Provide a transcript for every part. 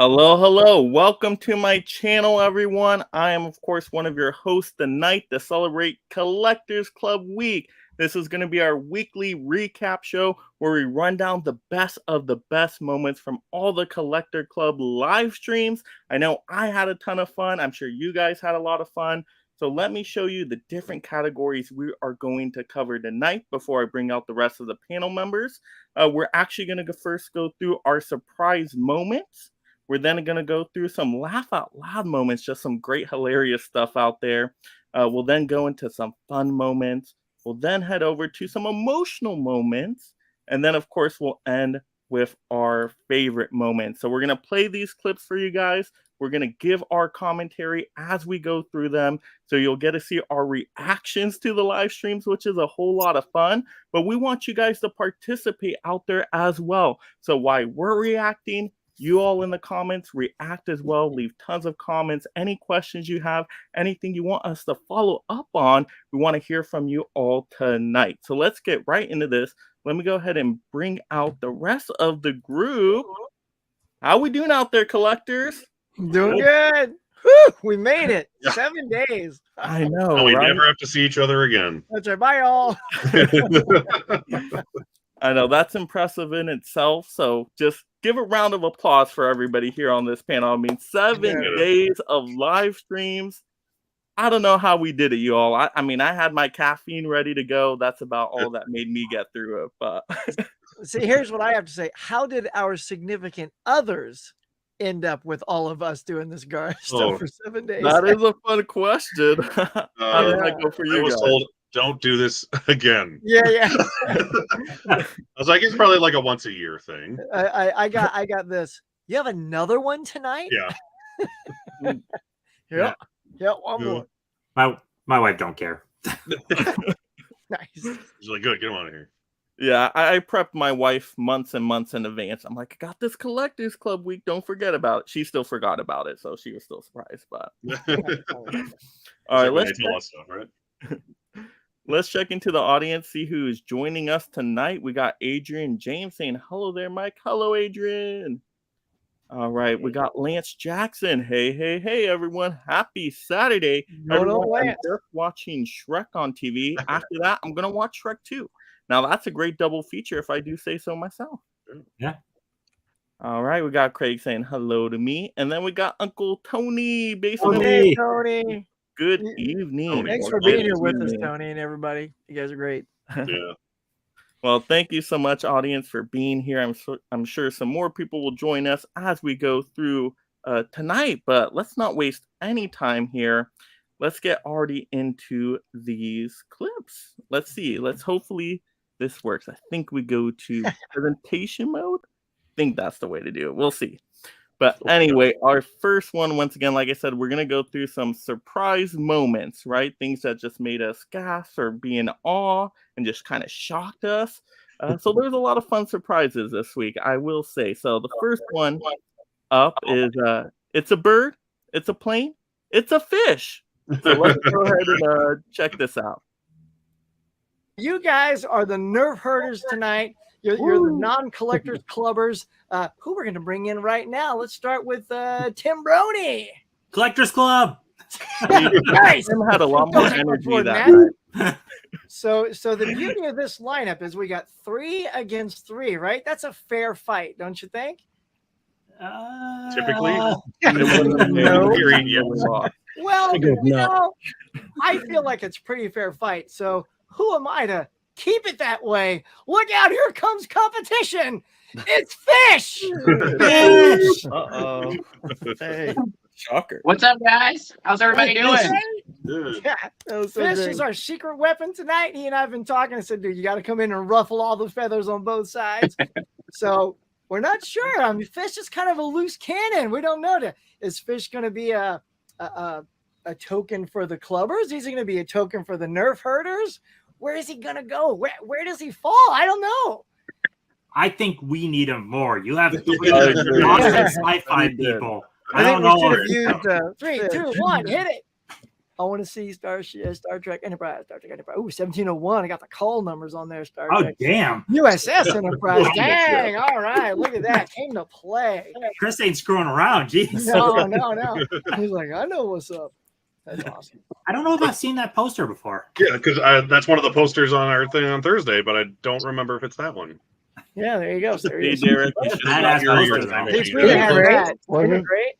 Hello. Welcome to my channel, everyone. I am, of course, one of your hosts tonight to celebrate Collectors Club Week. This is going to be our weekly recap show where we run down the best of the best moments from all the Collector Club live streams. I know I had a ton of fun. I'm sure you guys had a lot of fun. So let me show you the different categories we are going to cover tonight before I bring out the rest of the panel members. We're actually going to first go through our surprise moments. We're then going to go through some laugh out loud moments, just some great, hilarious stuff out there. We'll then go into some fun moments. We'll then head over to some emotional moments. And then, of course, we'll end with our favorite moments. So we're going to play these clips for you guys. We're going to give our commentary as we go through them. So you'll get to see our reactions to the live streams, which is a whole lot of fun. But we want you guys to participate out there as well. So while we're reacting, you all in the comments react as well. Leave tons of comments. Any questions you have, anything you want us to follow up on, we want to hear from you all tonight. So let's get right into this. Let me go ahead and bring out the rest of the group. How we doing out there, collectors? Doing good. Whew, we made it. Yeah. 7 days. I know. And we right? never have to see each other again. That's right. Bye, all. I know that's impressive in itself. So just give a round of applause for everybody here on this panel. I mean, 7 days of live streams. I don't know how we did it, you all. I mean, I had my caffeine ready to go. That's about all that made me get through it. But See, here's what I have to say. How did our significant others end up with all of us doing this stuff for 7 days? That is a fun question. How did that go for you I was guys? told, don't do this again. Yeah. I was like, it's probably like a once a year thing. I got this. You have another one tonight? Yeah. Yeah, one more. My wife don't care. Nice. She's like, good, get him out of here. Yeah, I prepped my wife months and months in advance. I'm like, I got this Collectors Club week. Don't forget about it. She still forgot about it, so she was still surprised. But all right, let's check into the audience, see who is joining us tonight. We got Adrian James saying hello there, Mike. Hello, Adrian. All right, we got Lance Jackson. Hey, everyone. Happy Saturday. Everyone, I'm just watching Shrek on TV. After that, I'm going to watch Shrek 2. Now, that's a great double feature if I do say so myself. Yeah. All right, we got Craig saying hello to me. And then we got Uncle Tony. Hey, Tony. Good evening. Thanks for being here with us, Tony, and everybody. You guys are great. Yeah. Well, thank you so much, audience, for being here. I'm sure some more people will join us as we go through tonight. But let's not waste any time here. Let's get already into these clips. Let's see. Hopefully this works. I think we go to presentation mode. I think that's the way to do it. We'll see. But anyway, our first one, once again, like I said, we're going to go through some surprise moments, right? Things that just made us gasp or be in awe and just kind of shocked us. So there's a lot of fun surprises this week, I will say. So the first one up is it's a bird, it's a plane, it's a fish. So let's go ahead and check this out. You guys are the nerve herders tonight. You're the non-collectors clubbers. Who we're going to bring in right now? Let's start with Tim Brony. Collectors Club. Nice. Tim had a lot more energy that night. So the beauty of this lineup is we got 3 against 3, right? That's a fair fight, don't you think? Typically. No. Yes. Well, I feel like it's a pretty fair fight. So who am I to keep it that way? Look out, here comes competition. It's fish. Fish. Uh-oh. Hey, shocker. What's up, guys? How's everybody doing? Yeah. Fish is our secret weapon tonight. He and I have been talking. I said, dude, you got to come in and ruffle all the feathers on both sides. So we're not sure. I mean, Fish is kind of a loose cannon. We don't know. Is Fish going to be a token for the clubbers? Is he going to be a token for the nerf herders? Where is he going to go? Where does he fall? I don't know. I think we need him more. You have 3 awesome sci-fi people. I think we should have used 3, 2, 1, hit it. I want to see Star Trek Enterprise. Ooh, 1701. I got the call numbers on there. Star Oh Trek. damn! USS Enterprise. Dang. All right. Look at that. Came to play. Chris ain't screwing around. Jeez. No. He's like, I know what's up. That's awesome. I don't know if I've seen that poster before. Yeah, because that's one of the posters on our thing on Thursday, but I don't remember if it's that one. Yeah, there you go. Hey, Derek. That's a It's not badass your poster, time though. machine. It's really Yeah. great. Isn't it great?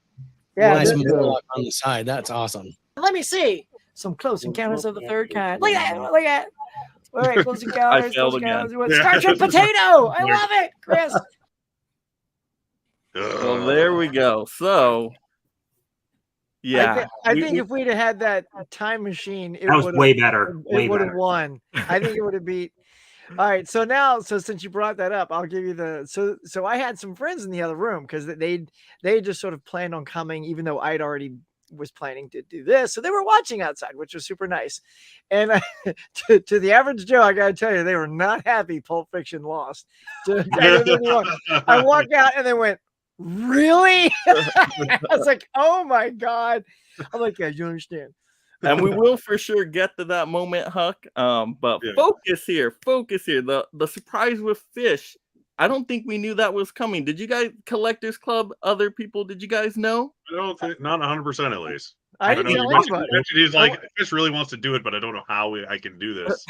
Yeah. Nice this- Morlock on the side. That's awesome. Let me see. Some close encounters of the third kind. Look at that. Look at that. All right, close encounters. failed Close again. encounters. Star Trek Potato. I love it, Chris. Well, there we go. So, yeah. I think if we'd have had that time machine, it That was would way better. Way it would have better. won. I think it would have beat. All right, so since you brought that up, I'll give you the so I had some friends in the other room because they just sort of planned on coming, even though I'd already was planning to do this. So they were watching outside, which was super nice. And to the average Joe, I got to tell you, they were not happy Pulp Fiction lost. I walked out and they went, really? I was like, oh my God. I'm like, yeah, you understand. And we will for sure get to that moment, Huck. But Yeah. focus here. The surprise with Fish. I don't think we knew that was coming. Did you guys, Collectors Club, other people, did you guys know? I don't think, not 100% at least. I don't didn't know. tell You mentioned- anybody. you mentioned he's like, Fish really wants to do it, but I don't know how I can do this.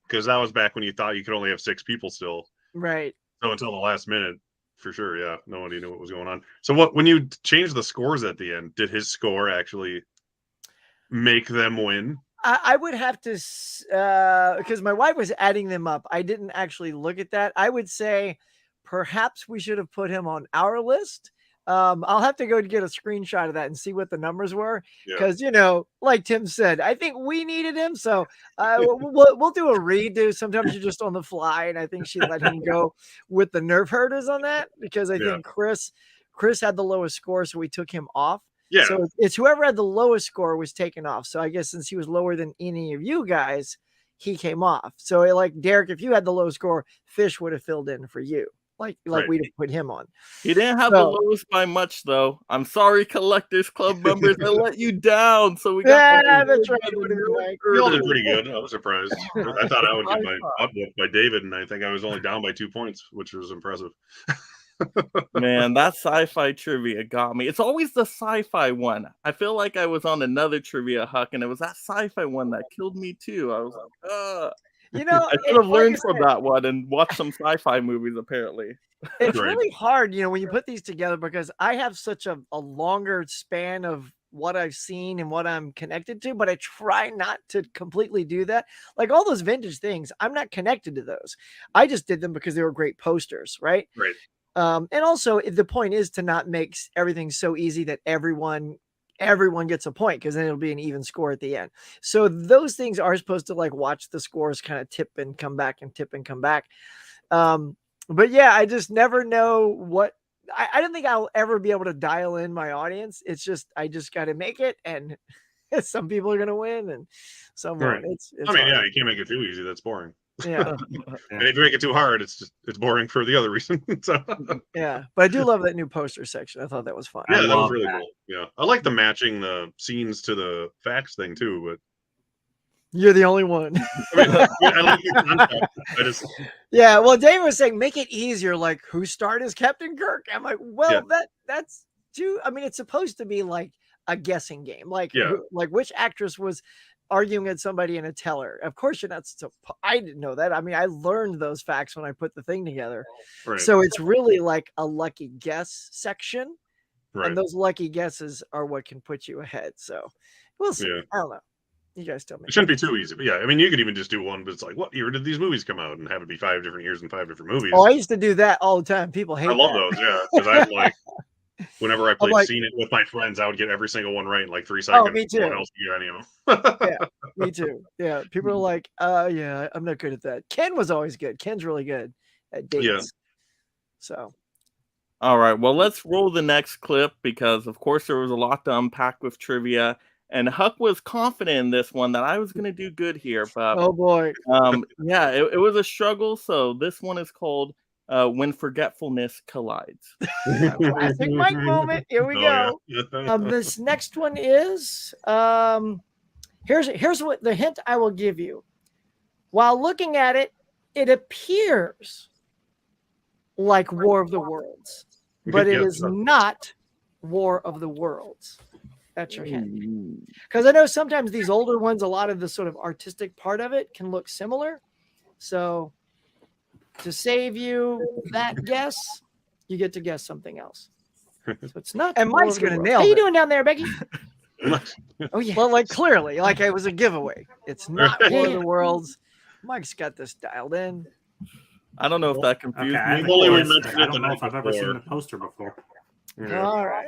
Because that was back when you thought you could only have 6 people still. Right. So until the last minute, for sure, yeah. Nobody knew what was going on. So when you changed the scores at the end, did his score actually make them win? I would have to, because my wife was adding them up. I didn't actually look at that. I would say perhaps we should have put him on our list. I'll have to go get a screenshot of that and see what the numbers were. Because, like Tim said, I think we needed him. So we'll do a redo. Sometimes you're just on the fly. And I think she let him go with the nerve herders on that because I think Chris had the lowest score. So we took him off. Yeah. So it's whoever had the lowest score was taken off. So I guess since he was lower than any of you guys, he came off. So like Derek, if you had the low score, Fish would have filled in for you. Like Right. we'd have put him on. He didn't have the lowest by much, though. I'm sorry, Collectors Club members. I let you down. So we got that's right. You all did pretty good. I was surprised. I thought I would get my butt whooped by David, and I think I was only down by 2 points, which was impressive. Man, that sci-fi trivia got me. It's always the sci-fi one. I feel like I was on another trivia, Huck, and it was that sci-fi one that killed me too. I was like, I should have learned from that one and watched some sci-fi movies, apparently. It's Right. really hard, when you put these together because I have such a longer span of what I've seen and what I'm connected to, but I try not to completely do that. Like all those vintage things, I'm not connected to those. I just did them because they were great posters, right? Right. And also the point is to not make everything so easy that everyone gets a point because then it'll be an even score at the end. So those things are supposed to like watch the scores kind of tip and come back and tip and come back. But yeah, I just never know what I don't think I'll ever be able to dial in my audience. It's just I just got to make it, and some people are going to win, and some won't. Right. It's I mean, hard. yeah, you can't make it too easy. That's boring. Yeah. And if you make it too hard, it's boring for the other reason. So, Yeah, but I do love that new poster section. I thought that was fun. yeah, I that was love really that. cool. Yeah, I like the matching the scenes to the facts thing too. You're the only one. But I like the concept. I just Yeah, well, Dave was saying make it easier. Like, who starred as Captain Kirk? I'm like, well, Yeah. that's too. I mean, it's supposed to be like a guessing game. Like, Yeah. like which actress was arguing at somebody in a teller? Of course, you're not. I didn't know that. I mean, I learned those facts when I put the thing together. right, So it's really like a lucky guess section, right. and those lucky guesses are what can put you ahead. So we'll see. Yeah. I don't know. You guys tell me. It shouldn't be too easy, but yeah, I mean, you could even just do one, but it's like, what year did these movies come out, and have it be 5 different years and 5 different movies. Oh, I used to do that all the time. People hate I love that. those, yeah, because I'm like, whenever I played like- Seen It with my friends, I would get every single one right in like 3 seconds. me No one too. else could get any of them. Me too. Yeah. People are like, yeah, I'm not good at that. Ken was always good. Ken's really good at dates. Yeah. So All right, well, let's roll the next clip because, of course, there was a lot to unpack with trivia. And Huck was confident in this one that I was going to do good here. But oh boy. yeah, it was a struggle. So this one is called When Forgetfulness Collides. Classic Mike moment. Here we Oh, go. yeah. This next one is Here's what the hint I will give you. While looking at it, it appears like War of the Worlds, but it is not War of the Worlds. That's your hint. Because I know sometimes these older ones, a lot of the sort of artistic part of it can look similar. So to save you that guess, you get to guess something else. So it's not. And War Mike's of the gonna Worlds. nail How you it. doing down there, Becky? Oh yeah. Well, like clearly, like it was a giveaway. It's not War of the Worlds. Mike's got this dialed in. I don't know if that confused Okay, I me. haven't Only we noticed it. mentioned I it don't the know night if I've ever before. seen the poster before. Yeah. All right.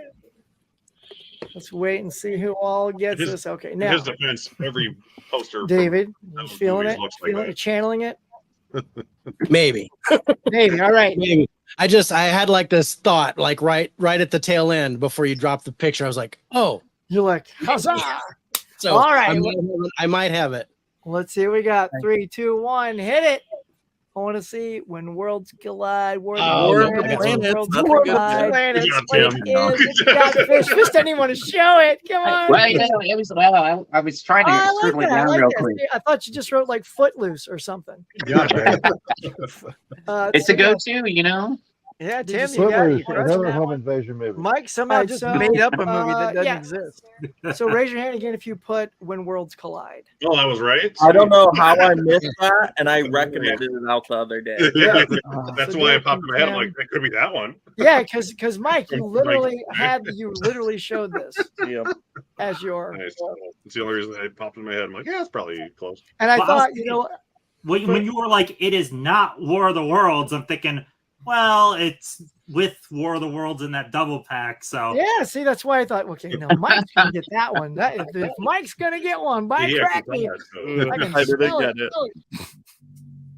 Let's wait and see who all gets His- this. Okay, In now his defense, every poster. David, you those feeling movies it? looks like Feeling that. it? Channeling it? Maybe. Maybe. All right. Maybe. I had like this thought, like right at the tail end before you dropped the picture. I was like, oh, You're like, huzzah! so All right. I might have it. Let's see. We got 3, 2, 1. Hit it. I want to see when worlds collide. War of Oh, the no, planets. Worlds that's a collide. good one. Planets. Good job, It Tim. is. It's got fish. Just anyone to show it. Come on. Well, it was. Well, I was trying to Oh, I scribble like it that. I down like real that. quick. See, I thought you just wrote like Footloose or something. It's a go-to, you know. Yeah, Did you Tim, see you got that? it. You You another crushed home it. invasion movie. Mike somehow Alright, just so, made up a movie that doesn't yeah. exist. So raise your hand again if you put When Worlds Collide. Oh, I was right. I don't know how I missed that, and I recommended it out the other day. Yeah. That's So why Dave it popped in my head. I'm can- like, that could be that one. Yeah, because Mike, you Mike. literally showed this Yeah. as your. Nice. That's the only reason it popped in my head. I'm like, yeah, it's probably close. And I Well, I was thought, you know, When you were like, it is not War of the Worlds, I'm thinking, well, it's with War of the Worlds in that double pack. So yeah. See, that's why I thought, okay, no, Mike's gonna get that one. If Mike's gonna get one, by He crack actually me. does, so- I can I didn't smell get it. smell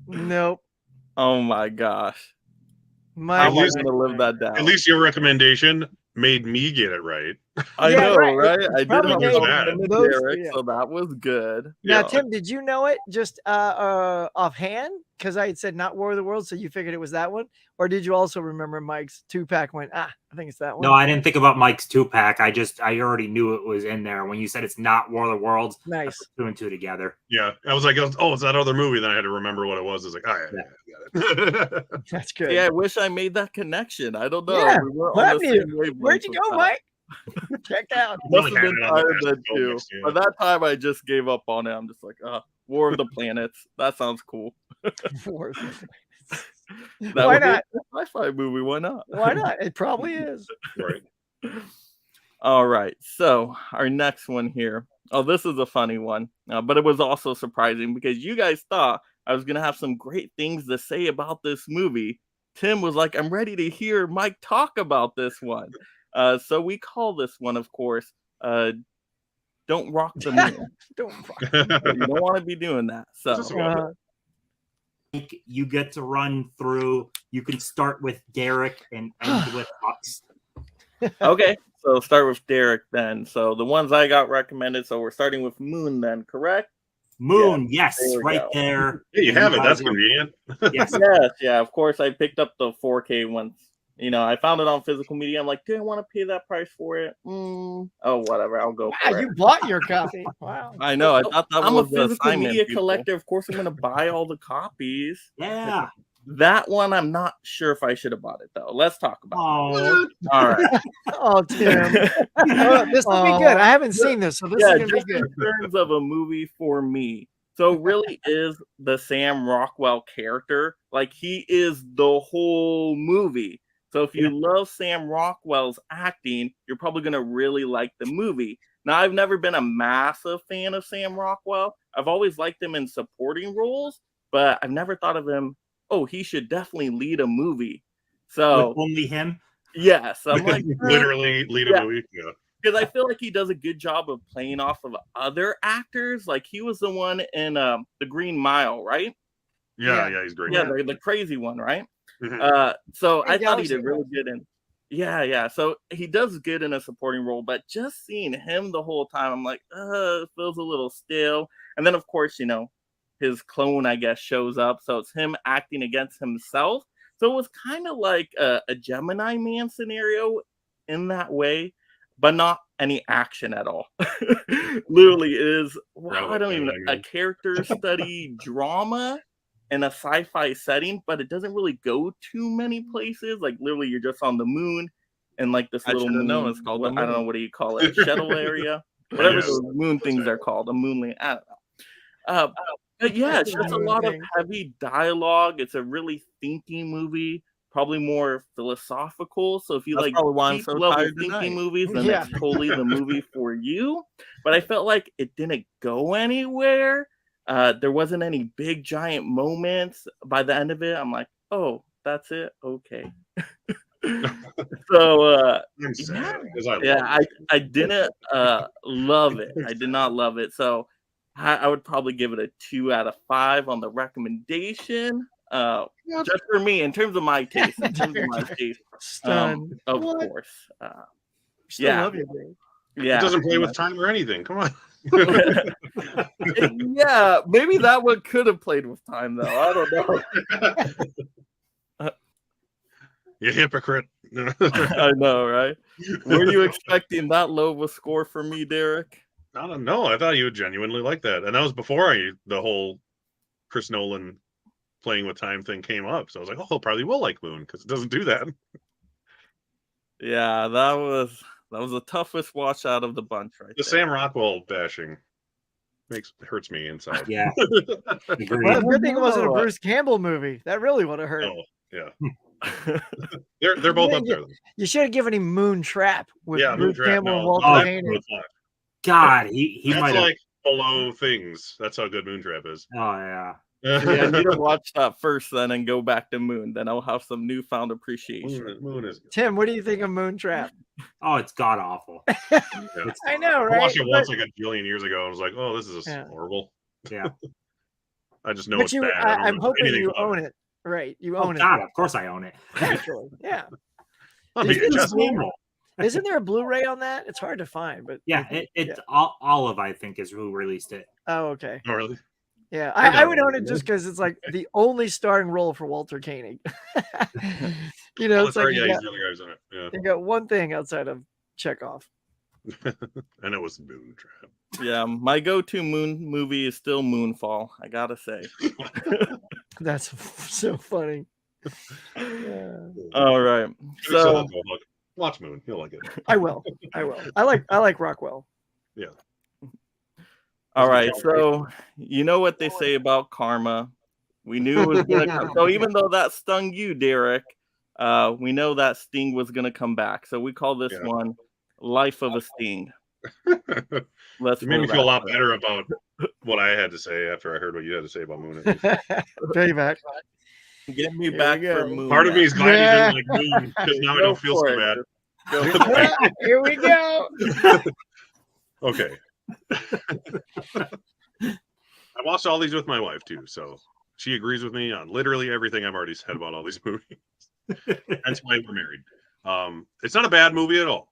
Nope. Oh my gosh. How Mike, am I least- going to live that down? At least your recommendation made me get it right. I Yeah, know, right. right? I did probably have made something to most- Derek, yeah. so that was good. now, Yeah. Tim, did you know it just offhand? Because I had said not War of the Worlds, so you figured it was that one? Or did you also remember Mike's 2-pack went, I think it's that one? no, I didn't think about Mike's 2-pack. I already knew it was in there. When you said it's not War of the Worlds, I Nice. put 2 and 2 together. Yeah. I was like, oh, it's that other movie. Then I had to remember what it was. I was like, oh, yeah, I got it. That's good. Yeah, I wish I made that connection. I don't know. Yeah, We weren't what on the happened same wavelength Where'd you with go, that. Mike? Check out. Must Really have been had it on the tired past then couple too. weeks, yeah. By that time, I just gave up on it. I'm just like, War of the Planets. That sounds cool. That Why would be not? a sci-fi movie. Why not? Why not? It probably is. Right. All right. So our next one here. Oh, this is a funny one, but it was also surprising because you guys thought I was gonna have some great things to say about this movie. Tim was like, "I'm ready to hear Mike talk about this one." So we call this one, of course, "Don't Rock the Moon." Don't You don't want to be doing that. So Just a You get to run through. You can start with Derek and end with Hux. okay. So start with Derek then. So the ones I got recommended. So we're starting with Moon then, correct? Moon, yes, there we right go. there. Hey, you have it. guys That's were- convenient. Yes. Yes, yeah. Of course, I picked up the 4K ones. You know, I found it on physical media. I'm like, do I want to pay that price for it? Oh, whatever. I'll go wow, for you it. bought your copy. Wow. I know. I thought that I'm was a the physical assignment, media people. collector. Of course, I'm going to buy all the copies. Yeah. That one, I'm not sure if I should have bought it though. Let's talk about Oh, it. All right. Oh, Tim. Oh, this will be good. I haven't seen this, so this Yeah, is going to just be good. in terms of a movie for me. So it really is the Sam Rockwell character. Like he is the whole movie. So if you love Sam Rockwell's acting, you're probably going to really like the movie. Now, I've never been a massive fan of Sam Rockwell. I've always liked him in supporting roles, but I've never thought of him, oh, he should definitely lead a movie. So, with only him. yes, I'm like, Literally lead Yeah. a movie. Yeah. because I feel like he does a good job of playing off of other actors. Like he was the one in The Green Mile, right? Yeah, he's great. Yeah, the crazy one, right? Mhm. So Hey, I thought he Galaxy did really good in. Yeah. So he does good in a supporting role, but just seeing him the whole time, I'm like, it feels a little stale. And then of course, you know, his clone, I guess, shows up. So it's him acting against himself. So it was kind of like a Gemini Man scenario in that way. but not any action at all. Literally, it is, well, I don't even know, a character study drama in a sci-fi setting, but it doesn't really go too many places. Like literally, you're just on the moon, and like this little moon. Known it's called I don't know, what do you call it? Shuttle area, whatever those moon things are called. A moonling. I don't know. But yeah, it's just a lot of heavy dialogue. It's a really thinky movie, probably more philosophical. So if you like deep level thinking movies, then it's totally the movie for you. But I felt like it didn't go anywhere. There wasn't any big giant moments. By the end of it, I'm like, oh, that's it. Okay. So I didn't love it. I did not love it. So I would probably give it a 2 out of 5 on the recommendation. Just for me, in terms of my taste, of course. Love you, dude. It doesn't play with time or anything. Come on. Yeah, maybe that one could have played with time, though. I don't know. You hypocrite. I know, right? Were you expecting that low of a score from me, Derek? I don't know. I thought you would genuinely like that. And that was before the whole Chris Nolan playing with time thing came up. So I was like, oh, he'll probably will like Moon because it doesn't do that. Yeah, that was the toughest watch out of the bunch, right? The Sam Rockwell bashing hurts me inside. Yeah. Well, good thing it wasn't a Bruce Campbell movie. That really would have hurt. Oh, yeah. they're both up there. You should have given him Moon Trap with Bruce Campbell and Walter Koenig. God, he might have like below things. That's how good Moontrap is. Oh yeah. Yeah, I need to watch that first, then, and go back to Moon. Then I'll have some newfound appreciation. Moon is good. Tim, what do you think of Moon Trap? Oh, it's god awful. I know, right? I watched it once like a jillion years ago and was like, oh, this is horrible. Yeah. I just know it's bad. I'm hoping you own it. Right. You own it. God, of course I own it. Actually, yeah. Isn't there a Blu-ray on that? It's hard to find, but yeah, it's Olive, I think, is who released it. Oh, okay. Oh, really? Yeah, I would own it just because it's like the only starring role for Walter Koenig. It's like he's the other guys in it. Yeah. You got one thing outside of Chekhov. And it was Moontrap. Yeah, my go-to Moon movie is still Moonfall, I gotta say. That's so funny. Yeah. All right. So watch Moon. You'll like it. I will. I like Rockwell. Yeah. All right. So you know what they say about karma. We knew it was gonna come. So even though that stung you, Derek, we know that sting was gonna come back. So we call this one Life of a Sting. It made me feel a lot better about what I had to say after I heard what you had to say about Moon. Payback. Get me back for Moon. Part of me is glad you didn't like Moon because now I don't feel so bad. Here we go. Okay. I watched all these with my wife too, so she agrees with me on literally everything I've already said about all these movies. That's why we're married. It's not a bad movie at all.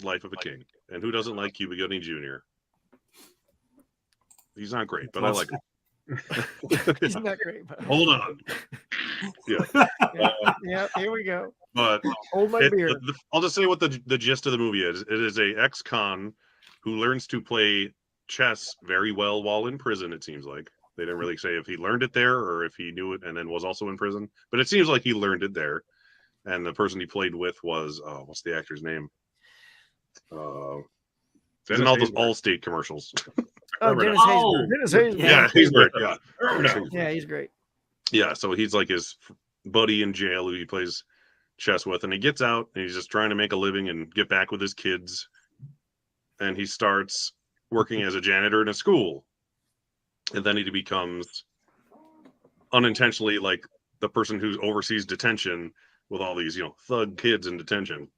Life of a King. And who doesn't like Cuba Gooding Jr.? He's not great, but I like him. He's not great, but hold on. Yeah, here we go. But hold my beer. I'll just say what the gist of the movie is. It is a ex-con who learns to play chess very well while in prison, it seems like. They didn't really say if he learned it there or if he knew it and then was also in prison. But it seems like he learned it there. And the person he played with was, what's the actor's name? In all those Allstate commercials. Dennis Haysbert. Dennis Haysbert. Yeah, Haysbert. Yeah, he's great. Yeah, so he's like his buddy in jail who he plays chess with. And he gets out and he's just trying to make a living and get back with his kids. And he starts working as a janitor in a school. And then he becomes unintentionally like the person who oversees detention with all these, thug kids in detention.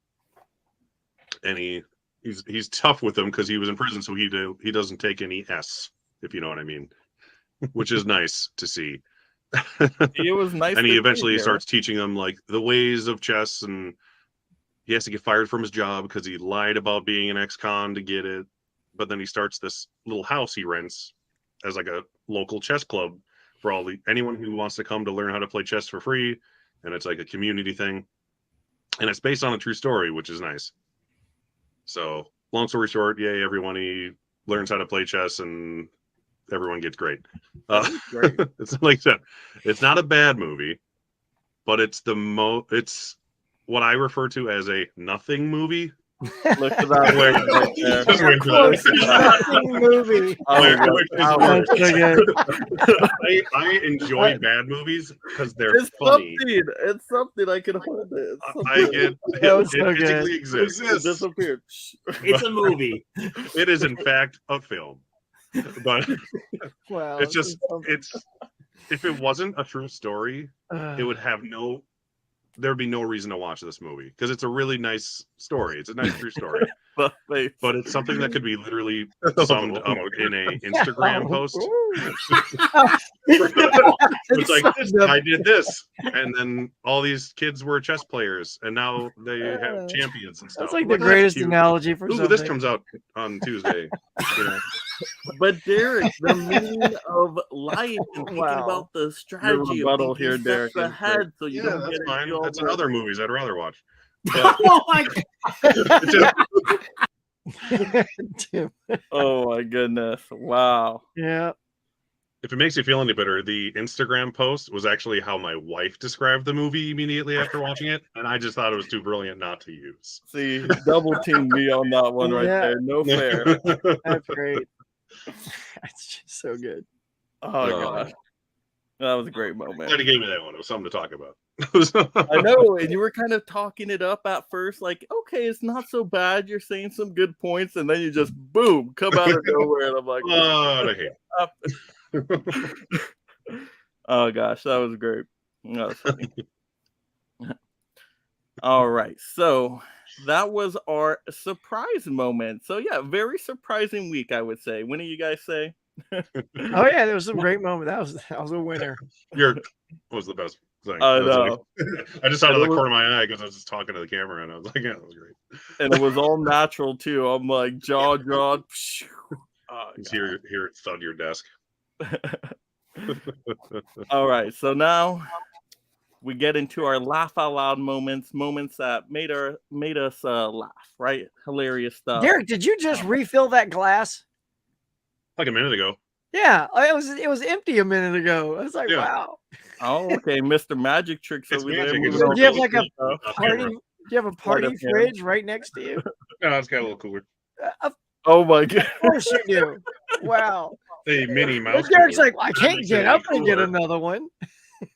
And he's tough with them because he was in prison, so he doesn't take any S, if you know what I mean, which is nice to see. It was nice. And he eventually starts teaching them like the ways of chess, and he has to get fired from his job because he lied about being an ex-con to get it. But then he starts this little house he rents as like a local chess club for anyone who wants to come to learn how to play chess for free. And it's like a community thing. And it's based on a true story, which is nice. So, long story short, yay, everyone he learns how to play chess and everyone gets great. Great. It's like that. It's not a bad movie, but it's it's what I refer to as a nothing movie. Look at that word right there. Just wait for Close that. nothing movie. Oh, Wait, yeah, wait, that wait. word. So good. I enjoy bad movies because they're It's funny. something. It's something I can hold it. It's I something. get That was it so physically good. exists. It disappeared. It's a movie. It is in fact a film. But Wow. it's just if it wasn't a true story, it would have there'd be no reason to watch this movie because it's a really nice story. It's a nice true story. But wait, But it's something that could be literally summed up in a Instagram post. It's like I did this, and then all these kids were chess players, and now they have champions and stuff. That's like I'm the that's greatest cute. analogy for Ooh, something. this comes out on Tuesday. You know? but Derek, the meaning of life and thinking Wow. about the strategy of rebuttal thinking here, Derek, steps is ahead, so you Yeah, don't that's get fine. into all That's the- in other movies I'd rather watch. But Oh my God. it's just, Tim. Oh my goodness! Wow. Yeah. if it makes you feel any better, the Instagram post was actually how my wife described the movie immediately after watching it, and I just thought it was too brilliant not to use. See, double team me on that one right Yeah. there. No fair. That's great. That's just so good. Oh gosh, that was a great moment. Glad he gave me that one. It was something to talk about. I know, and you were kind of talking it up at first, like, okay, it's not so bad. You're saying some good points, and then you just boom, come out of nowhere, and I'm like, I hate it. oh gosh, that was great. That was funny. All right, so that was our surprise moment. So yeah, very surprising week, I would say. What do you guys say? Oh yeah, there was some great moment. That was a winner. Your was the best thing. I That was know. like- I just saw it out of And the it corner of my eye because I was just talking to the camera, and I was like, "Yeah, that was great." And it was all natural too. I'm like jaw dropped. Oh, You hear it thud your desk. all right, so now we get into our laugh out loud moments that made us laugh, right? Hilarious stuff. Derek, did you just refill that glass? Like a minute ago. Yeah, it was empty a minute ago. I was like, Yeah. wow. Oh, okay, Mr. Magic Tricks It's over there. magic. moving It's on Do you have to like a stuff. party? Do you have a party up, yeah. fridge right next to you? No, it's got a little cooler. Of Oh my god. course you do. Wow. A mini But mouse. Derek's cooler. like, I can't makes get it up any and get cooler. another one.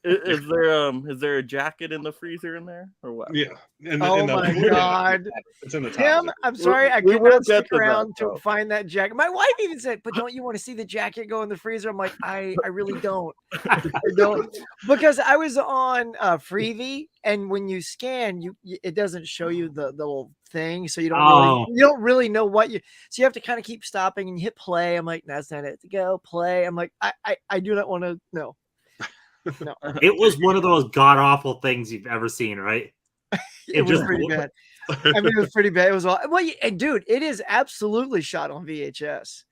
Is there a jacket in the freezer in there or what? Yeah. And Oh and the- my God. It's in the top. Tim, of I'm sorry, I we could will not get stick to that, around to though. find that jacket. My wife even said, "But don't you want to see the jacket go in the freezer?" I'm like, I really don't. I don't, because I was on Freevee, and when you scan, it doesn't show you the little thing, so you don't really know what you. So you have to kind of keep stopping and you hit play. I'm like, that's not it. To go play. I'm like, I do not want to. No. No, It was one of those god awful things you've ever seen, right? it was just- pretty bad. I mean, it was pretty bad. It was all well, and dude, it is absolutely shot on VHS.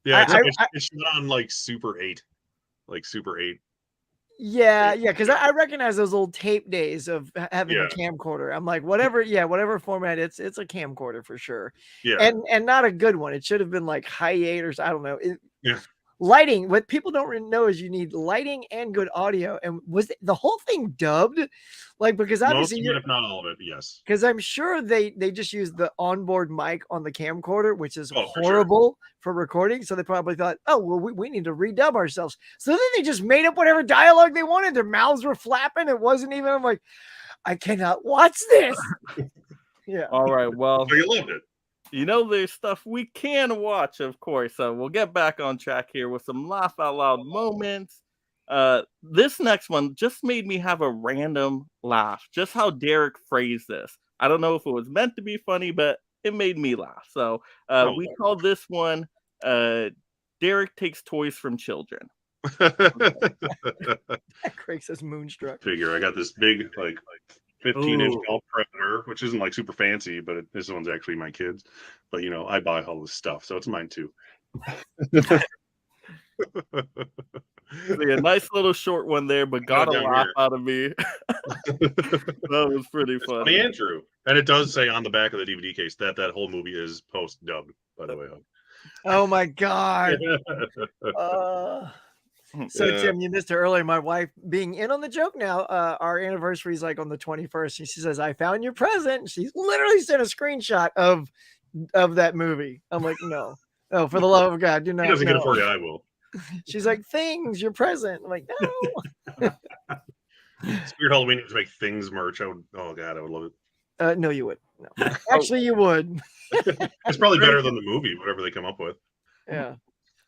Yeah, I- it's shot on like Super 8. Like Super 8. Yeah, because I recognize those old tape days of having a Yeah. camcorder. I'm like, whatever format, it's a camcorder for sure, Yeah. and not a good one. It should have been like high 8 or I don't know. Yeah. Lighting. What people don't really know is you need lighting and good audio. And was the whole thing dubbed? Like, because Most obviously of it, if not all of it, yes. because I'm sure they just used the onboard mic on the camcorder, which is Oh, for sure. horrible for recording. So they probably thought, oh, well, we need to redub ourselves. So then they just made up whatever dialogue they wanted. Their mouths were flapping. It wasn't even, I'm like, I cannot watch this. Yeah. All right, well, So you loved it. you know there's stuff we can watch, of course. So we'll get back on track here with some laugh out loud moments. This next one just made me have a random laugh. Just how Derek phrased this. I don't know if it was meant to be funny, but it made me laugh. So we call this one Derek Takes Toys from Children. Craig says Moonstruck. Figure I got this big like 15-inch Ooh. tall Predator, which isn't like super fancy, but this one's actually my kid's. But I buy all this stuff, so it's mine too. So, yeah, nice little short one there, but got a down laugh here. out of me. That was pretty It's funny funny. and true. And it does say on the back of the DVD case that whole movie is post dubbed. By the way. Oh my god. So Yeah. Tim, you missed it earlier. My wife being in on the joke now. Our anniversary is like on the 21st. And she says, "I found your present." She's literally sent a screenshot of that movie. I'm like, no, for the love of God, do not. He doesn't get it no. for you. I will. She's like, "Things, your present." I'm like, no. Spirit Halloween needs to make things merch. I would. Oh God, I would love it. No, you would. No, actually, you would. It's probably better than the movie, whatever they come up with. Yeah. Greg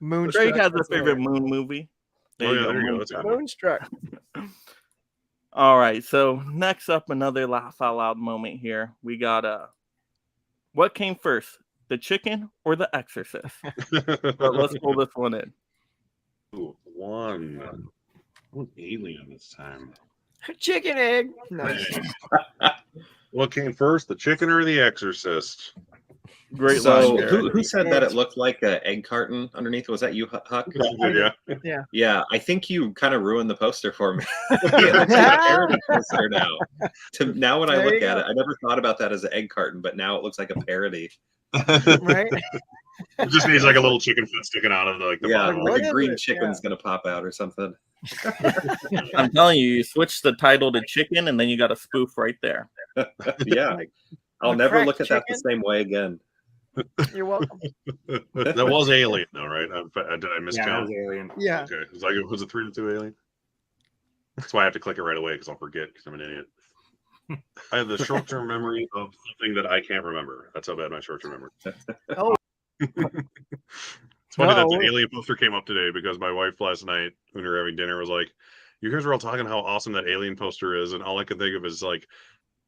Moonstruck. has a that's favorite right. Moon movie. There you go. That's a good one. Moonstruck. All right, so next up, another laugh out loud moment here. We got what came first, the chicken or the Exorcist? But let's pull this one in. Ooh, one alien this time. Chicken egg. Nice. What came first, the chicken or the Exorcist? Great So line there. who said that it looked like an egg carton underneath? Was that you, Huck? Yeah. Yeah, I think you kind of ruined the poster for me. It looks like a parody poster now. Now when I There look you at go. it, I never thought about that as an egg carton, but now it looks like a parody. Right? It just needs like a little chicken foot sticking out of the Yeah, bottom. What like is a green it? chicken's gonna pop out or something. I'm telling you, you switch the title to chicken, and then you got a spoof right there. Yeah, Like, I'll a never cracked look at that the chicken? same way again. You're welcome. That was Alien, though, right? Did I Yeah, that miscount? was Alien. Yeah. Okay, it was a 3-2 Alien. That's why I have to click it right away because I'll forget because I'm an idiot. I have the short-term memory of something that I can't remember. That's how bad my short-term memory. Oh. It's funny that No. the Alien poster came up today because my wife last night when we were having dinner was like, "You guys were all talking how awesome that Alien poster is," and all I could think of is like,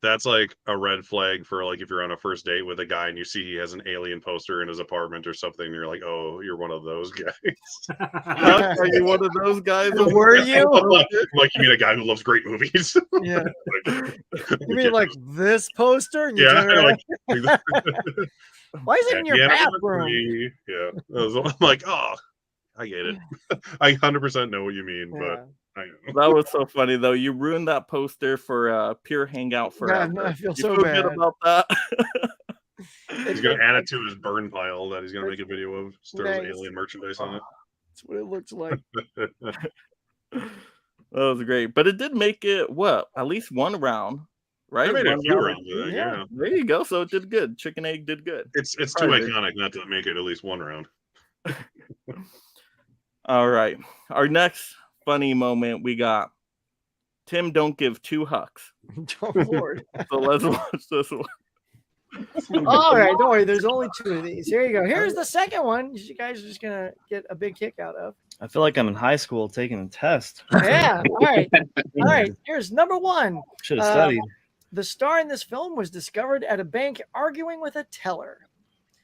that's like a red flag for like if you're on a first date with a guy and you see he has an Alien poster in his apartment or something, and you're like, "Oh, you're one of those guys." Huck, are you one of those guys? Were you? Like you mean a guy who loves great movies? Yeah. Like, You mean like this poster? And you yeah, turn around, like why is it in your happy bathroom? anniversary. Yeah, I'm like, oh, I get it. I 100% know what you mean, Yeah. but I know. That was so funny though. You ruined that poster for Pure Hangout forever. I feel You so feel good bad. about that? He's gonna add it to his burn pile that he's gonna make a video of. Just throws Nice. Alien merchandise on it. That's what it looks like. That was great, but it did make it what at least one round, right? I made a One few round. rounds with it, yeah. There you go. So it did good. Chicken egg did good. It's too Surprising. iconic not to make it at least one round. All right. Our next funny moment we got Tim don't give two Hucks. Oh, Lord. So let's watch this one. All right, don't worry. There's only two of these. Here you go. Here's the second one. You guys are just gonna get a big kick out of. I feel like I'm in high school taking a test. Yeah. All right. All right. Here's number one. Should have studied. The star in this film was discovered at a bank arguing with a teller.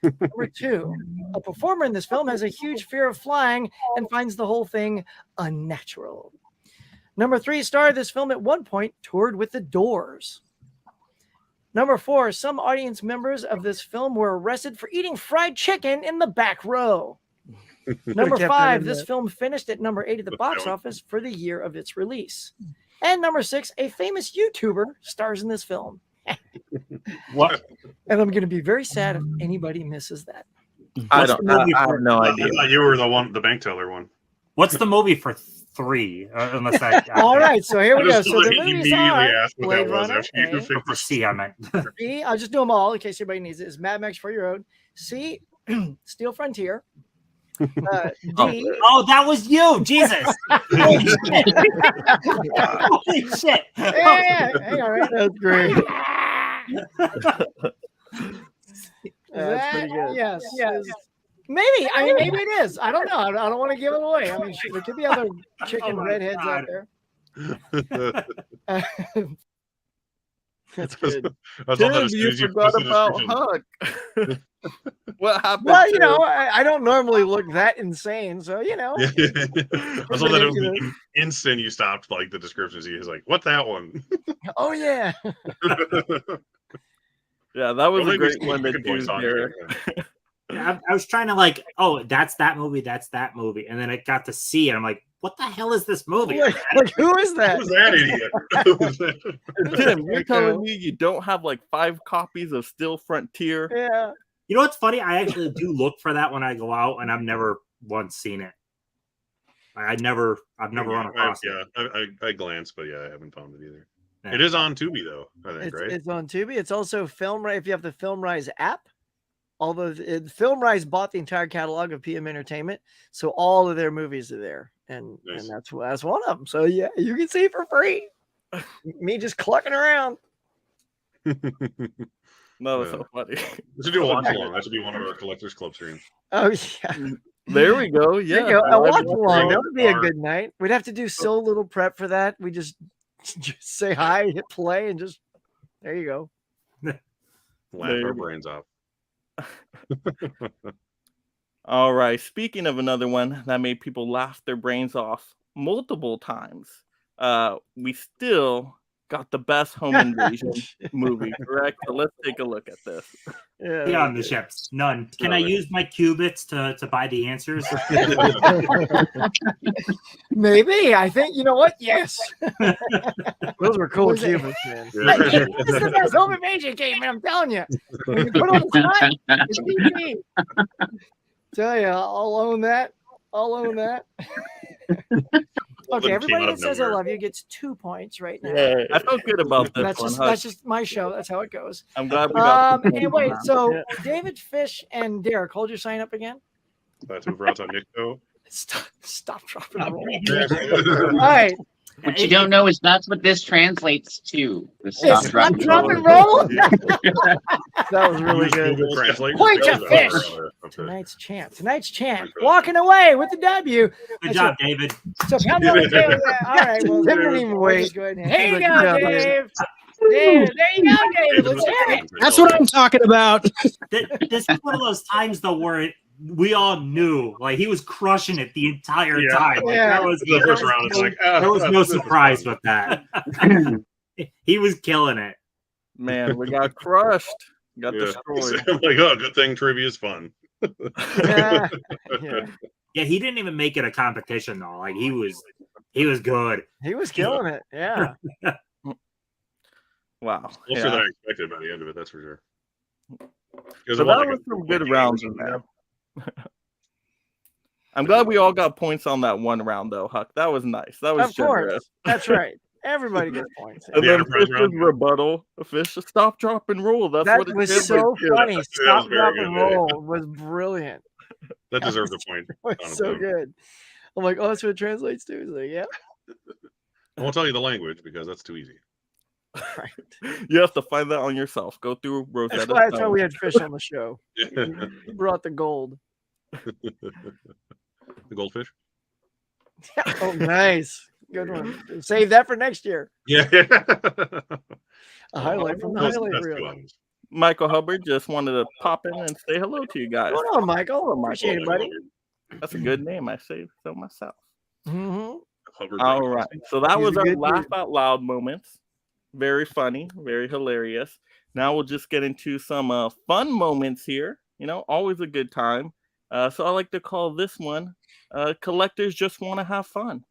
Number two, a performer in this film has a huge fear of flying and finds the whole thing unnatural. Number three, star of this film at one point toured with the Doors. Number four, some audience members of this film were arrested for eating fried chicken in the back row. Number Kept that five, in this there. film finished at number 8 at the box office for the year of its release. And number 6, a famous YouTuber stars in this film. What? And I'm going to be very sad if anybody misses that. I What's don't. the movie I have for- no I idea. thought you were the bank teller one. What's the movie for 3? Unless I. All right, so here we go. Just So the like movies immediately are asked what Blade that was Runner, after you A. finished. For C, I meant. B, I'll just do them all in case anybody needs it. Is Mad Max Fury Road. C, Steel Frontier. D, Oh, that was you, Jesus! Holy shit! Holy shit! yeah, hang on, right? That's great. That's pretty good. Yes, yes. Maybe. I mean, maybe it is. I don't know. I don't want to give it away. I mean, there could be other chicken Oh my redheads God. out there. That's good. I thought Tim, that as soon you as you forgot posted the about description. Huck. What happened? Well, you to- know, I don't normally look that insane, so you know. I saw that it was the instant you stopped like the descriptions. He was like, "What that one?" Oh yeah. Yeah, that was Well, a maybe great Steve one to could voice do on there. I was trying to like, oh, that's that movie, and then it got to C, and I'm like, what the hell is this movie? Like, who is that? Who's that idiot? Who's that? Tim, you're telling me you don't have like 5 copies of Still Frontier? Yeah. You know what's funny? I actually do look for that when I go out, and I've never once seen it. I've never run across it. Yeah, I glanced, but yeah, I haven't found it either. Yeah. It is on Tubi though, I think, right? It's on Tubi. It's also FilmRise. If you have the FilmRise app, although FilmRise bought the entire catalog of PM Entertainment, so all of their movies are there, and Nice. and that's one of them. So yeah, you can see it for free. Me just clucking around. No, it's so funny. This should do a watch along. That should be one of our collectors club streams. Oh yeah. There we go. Yeah. There you go. A watch Live along. That in would be a car. good night. We'd have to do so little prep for that. We just say hi, hit play, and just there you go. Laugh our brains off. All right. Speaking of another one that made people laugh their brains off multiple times, we still got the best home invasion movie, correct? So let's take a look at this. Yeah. Beyond the ships, none. Can I use my qubits to buy the answers? Maybe. I think you know what? Yes. Those were cool Was it- cubits, man. This is the best home invasion game, man. I'm telling you. When you put on the spot, it's easy. Tell you, I'll own that. I'll own that. Okay, Came everybody out that of says I nowhere. love you gets 2 points right now. Yeah, I felt good about this That's one. just Huck. that's just my show. That's how it goes. I'm glad we got this one Anyway, on. so David Fish and Derek, hold your sign up again. That's who brought on Nico. Stop dropping the roll. All All right. What you don't know is that's what this translates to. The It's stop, stop, drop, drop, and roll. That was really good. Point to fish. Tonight's champ. Walking away with the W. Good job, David. So come on, David. All right. Well, Tim didn't even wait. Go ahead. Here you Good go, job, David. Dave. Dave, there you go, David. Let's hear it. That's what I'm talking about. This is one of those times though where we all knew, like he was crushing it the entire Yeah. time. Like, Yeah. that was The first round, it's like, there was no this is surprise fun. with that. He was killing it. Man, we got crushed. Got Yeah. destroyed. I'm like, oh, good thing trivia is fun. Yeah. Yeah. Yeah, he didn't even make it a competition though. Like he was good. He was killing it. Yeah. Wow. Closer than I expected by the end of it, that's for sure. Because So it that like was a- some good rounds in there. I'm glad we all got points on that one round, though, Huck. That was nice. That was Of course. generous. That's right. Everybody gets points. And The then enterprise Fish's round. rebuttal. Fish, stop, drop, and roll. That's That what it was did. so Yeah. funny. was Stop, very drop, good, and yeah. roll was brilliant. That deserved a point. It was on its so own. good. I'm like, oh, that's what it translates to. He's like, yeah. I won't tell you the language because that's too easy. Right. You have to find that on yourself. Go through Rosetta. That's why Stone. we had Fish on the show. He brought the gold. The goldfish? Oh, nice. Good one. Save that for next year. Yeah. A highlight from the That's highlight two reel. items. Michael Hubbard just wanted to pop in and say hello to you guys. What's going on, Michael? Appreciate it, buddy. That's a good name. I say so myself. Mm-hmm. Hubbard All Breakfast. right. So that He's was a our good laugh dude. out loud moments. Very funny, very hilarious. Now we'll just get into some fun moments here. You know, always a good time. So I like to call this one Collectors Just Want to Have Fun.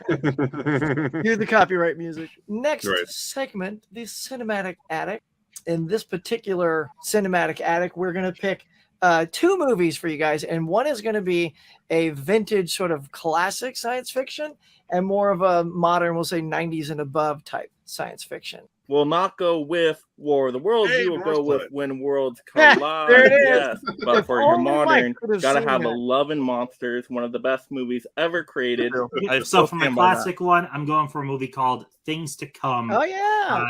Here's the copyright music. Next Right. segment, the cinematic attic. In this particular cinematic attic, we're going to pick 2 movies for you guys, and one is going to be a vintage sort of classic science fiction and more of a modern, we'll say 90s and above type science fiction. We'll not go with War of the Worlds. Hey, We will go Worlds with Play. When Worlds Yeah, Collide. there it is. Yes. But If for your only Mike modern, could have gotta seen have that. a Love and Monsters, one of the best movies ever created. I So still for my stand by that. classic one, I'm going for a movie called Things to Come. Oh, yeah.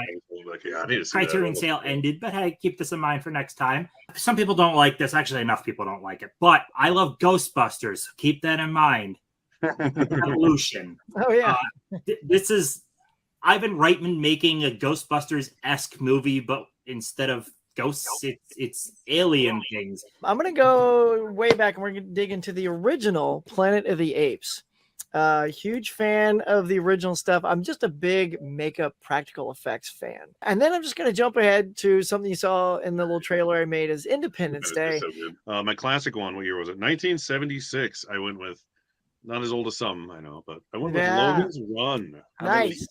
Like, yeah, I need to see that. Criterion sale ended, but hey, keep this in mind for next time. Some people don't like this. Actually, enough people don't like it. But I love Ghostbusters. Keep that in mind. Evolution. Oh, yeah. This is Ivan Reitman making a Ghostbusters-esque movie, but instead of ghosts, it's alien things. I'm going to go way back and we're going to dig into the original Planet of the Apes. Huge fan of the original stuff. I'm just a big makeup practical effects fan. And then I'm just going to jump ahead to something you saw in the little trailer I made as Independence That Day. is so good. My classic one, what year was it? 1976. I went with Not as old as some, I know, but I went with Yeah. Logan's Run. Nice.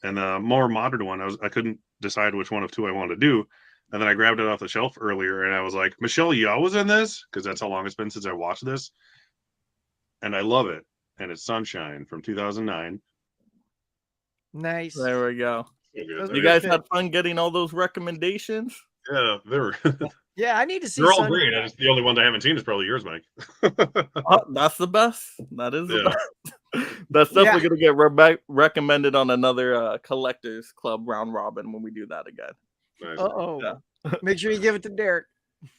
And a more modern one. I couldn't decide which one of two I wanted to do. And then I grabbed it off the shelf earlier and I was like, Michelle Yeoh was in this because that's how long it's been since I watched this. And I love it. And it's Sunshine from 2009. Nice. There we go. So good. Those You are guys good. had fun getting all those recommendations? Yeah, they're Yeah, I need to see. they're all Sun- great. The only one I haven't seen is probably yours, Mike. Oh, that's the best. That is the Yeah. best. That's definitely going to get recommended on another Collectors Club round robin when we do that again. Nice. Uh-oh. Yeah. Make sure you give it to Derek.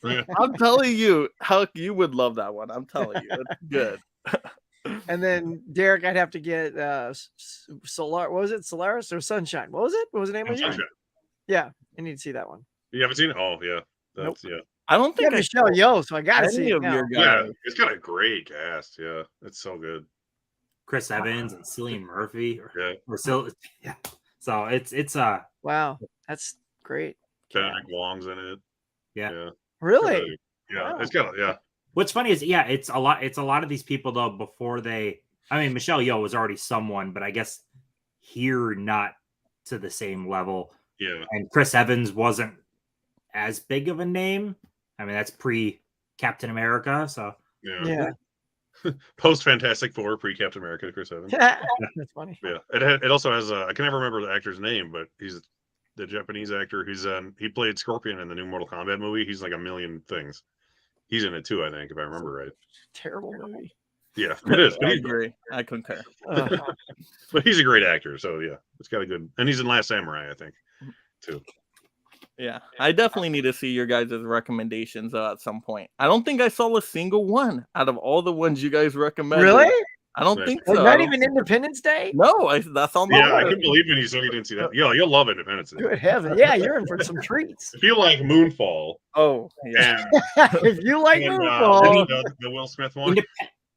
Yeah. I'm telling you, how you would love that one. I'm telling you, it's good. And then Derek, I'd have to get Solar. What was it? Solaris or Sunshine? What was it? What was the name of it? Sunshine. Yeah, I need to see that one. You haven't seen it? Oh yeah. Nope. Yeah. I don't Yeah, think I Michelle Yeoh, so I gotta any see it of now. your Yeah. guys. It's got a great cast. Yeah. It's so good. Chris Evans and Cillian Murphy, Yeah. yeah. So it's Wow, that's great. Benedict Wong's in it. Yeah. Really? Yeah. Wow. It's got yeah. What's funny is it's a lot of these people though before they. I mean, Michelle Yeoh was already someone, but I guess here not to the same level. Yeah. And Chris Evans wasn't as big of a name. I mean, that's pre Captain America, so Yeah. Post Fantastic Four, pre Captain America, Chris Evans. That's funny. Yeah. It also has I can never remember the actor's name, but he's the Japanese actor. He played Scorpion in the new Mortal Kombat movie. He's like a million things. He's in it too, I think, if I remember right. Terrible movie. Yeah, it is. I agree. I concur. But he's a great actor, so yeah, it's got a good. And he's in Last Samurai, I think, too. Yeah, I definitely need to see your guys' recommendations at some point. I don't think I saw a single one out of all the ones you guys recommended. Really? I don't Nice. think Like so. not even Independence Day? No, that's on my Yeah, I list. couldn't believe when you said you didn't see that. Yeah, you'll love Independence Day. Good heaven. Yeah, you're in for some treats. If you like Moonfall, Oh, yeah. and, If you like and Moonfall, the Will Smith one,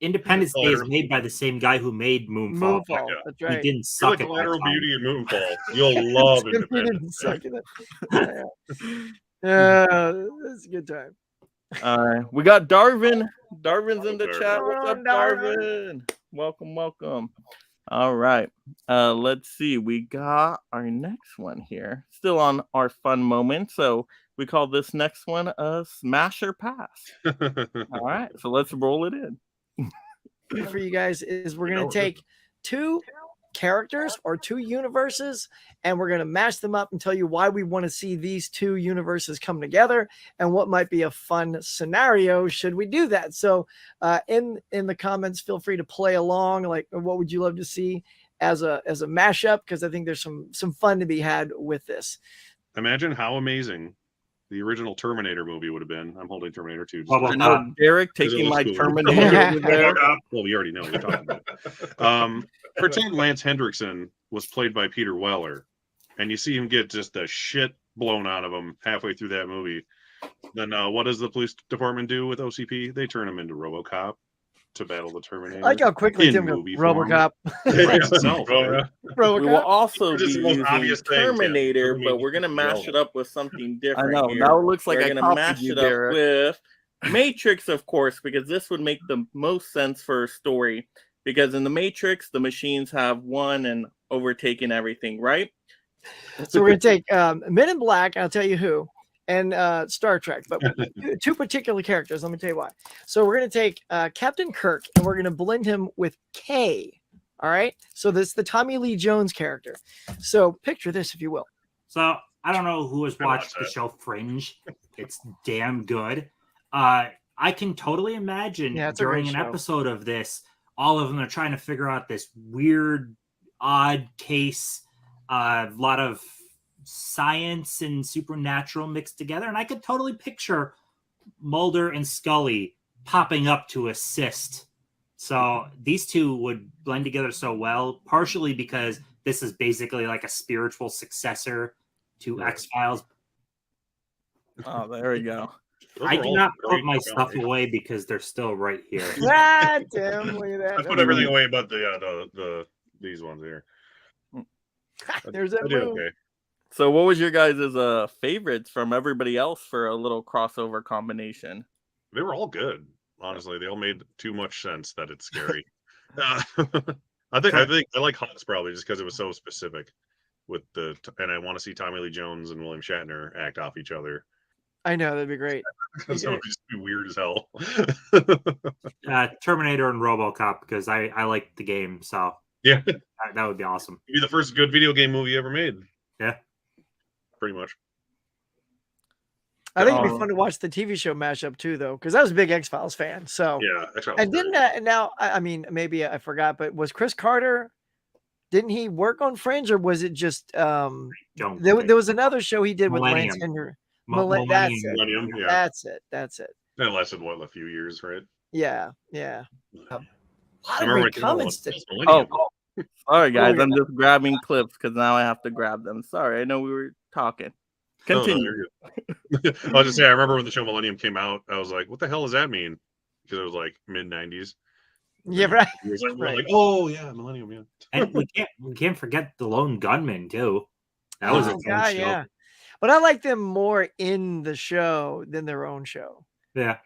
Independence Day is Collateral. made by the same guy who made Moonfall. Moonfall. Yeah. That's He right. didn't you suck like at that Collateral time. Beauty and Moonfall, you'll love He didn't Independence Day. suck at it. Yeah, it's a good time. All right, we got Darvin. Darvin's in the Darvin. chat. What's up, Come on, Darvin. Darvin? Welcome. All right. Let's see. We got our next one here. Still on our fun moment. So we call this next one a Smash or Pass. All right. So let's roll it in. For you guys is we're going to take two characters or two universes and we're going to mash them up and tell you why we want to see these two universes come together and what might be a fun scenario should we do that. So in the comments, feel free to play along. Like, what would you love to see as a mashup? Because I think there's some fun to be had with this. Imagine how amazing the original Terminator movie would have been. I'm holding Terminator 2. Oh, I know Derek taking my cool. Terminator over there. Well, we already know what we're talking about. Pretend Lance Hendrickson was played by Peter Weller, and you see him get just the shit blown out of him halfway through that movie. Then what does the police department do with OCP? They turn him into RoboCop to battle the Terminator. I like how quickly In Tim goes, movie form. RoboCop. Itself, We will RoboCop. also be This is the most using obvious thing, Tim. Terminator, I mean, but we're gonna mash no. it up with something different. I know. Here. Now it looks like we're I gonna copied mash you, it up Derek. with Matrix, of course, because this would make the most sense for a story. Because in the Matrix, the machines have won and overtaken everything, right? So we're going to take Men in Black, I'll tell you who, and Star Trek, but two particular characters. Let me tell you why. So we're going to take Captain Kirk and we're going to blend him with K. All right. So this is the Tommy Lee Jones character. So picture this, if you will. So I don't know who has I watched watched the that. show Fringe. It's damn good. I can totally imagine Yeah, it's a during great an show. episode of this, all of them are trying to figure out this weird, odd case. A lot of science and supernatural mixed together, and I could totally picture Mulder and Scully popping up to assist. So these two would blend together so well, partially because this is basically like a spiritual successor to Right. X-Files. Oh, there we go. Those I are did all not great put my stuff combinations. away because they're still right here. Ah, Tim, look at that. I put everything away but the these ones here. There's that I did move. okay. So, what was your guys' favorites from everybody else for a little crossover combination? They were all good. Honestly, they all made too much sense that it's scary. I think I like Hawks probably just because it was so specific with and I want to see Tommy Lee Jones and William Shatner act off each other. I know that'd be great. So it would just be weird as hell. Terminator and RoboCop because I like the game, so Yeah, that would be awesome. it'd be the first good video game movie ever made. Yeah, pretty much. I think it'd be fun to watch the TV show mashup too, though, because I was a big X-Files fan. So Yeah, X-Files and was didn't great. that now? I mean, maybe I forgot, but was Chris Carter? Didn't he work on Fringe, or was it just don't there think- was another show he did with Lance Millennium. Henry? Millennium. That's it. Millennium, yeah. That's it. That's it. That lasted a few years, right? Yeah, yeah. A lot I of remember when great it came out, comments it today. was Millennium. Sorry, guys. yeah. I'm just grabbing clips because now I have to grab them. Sorry, I know we were talking. No, no, Continue. you're good. I was just saying, I remember when the show Millennium came out, I was like, what the hell does that mean? Because it was like mid-90s. Yeah, right. We're like, oh, yeah, Millennium, yeah. And we can't forget the Lone Gunman too. That was a fun God, show. yeah. But I like them more in the show than their own show. Yeah.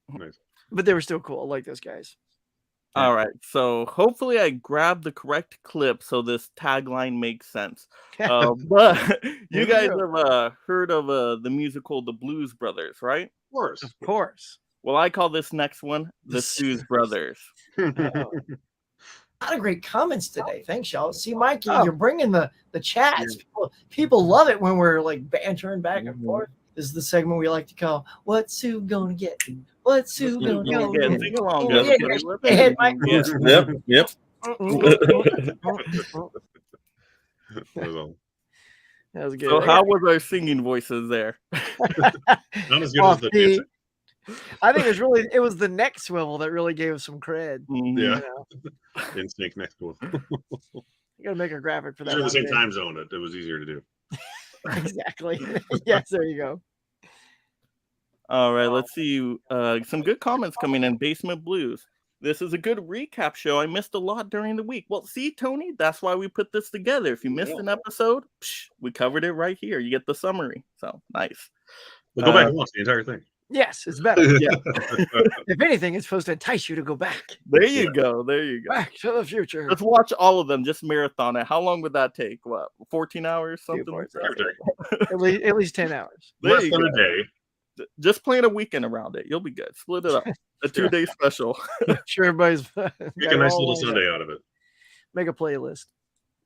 Nice. But they were still cool. I like those guys. All right. So hopefully I grabbed the correct clip so this tagline makes sense. But you There we guys go. have heard of the musical The Blues Brothers, right? Of course. Of course. Well, I call this next one The Blues Brothers. A lot of great comments today. Thanks, y'all. See, Mikey, Oh. you're bringing the chats. People love it when we're like bantering back and forth. This is the segment we like to call "What's Sue Gonna Get?" What's Sue gonna Yeah, get? sing along, Yeah, guys. yeah, Let's yeah. Go ahead, Mike. Yeah. Yep. That was all. That was good. So how was our singing voices there? Not as good as the dancing. I think it was the neck swivel that really gave us some cred. Mhm. Yeah. You know? Instinct next to it. You gotta make a graphic for that. They're in the one same day. time zone. It was easier to do. Exactly. Yes, there you go. All right, let's see. Some good comments coming in. Basement Blues. This is a good recap show. I missed a lot during the week. Well, see, Tony, that's why we put this together. If you missed an episode, we covered it right here. You get the summary. So nice. But go back and watch the entire thing. Yes, it's better. Yeah. If anything, it's supposed to entice you to go back. There you go. There you go. Back to the future. Let's watch all of them. Just marathon it. How long would that take? What, 14 hours? Something like Give that? at least 10 hours. There Less you than go. a day. Just plan a weekend around it. You'll be good. Split it up. A 2-day special. Sure, everybody's Make a nice little Sunday out of it. Make a playlist.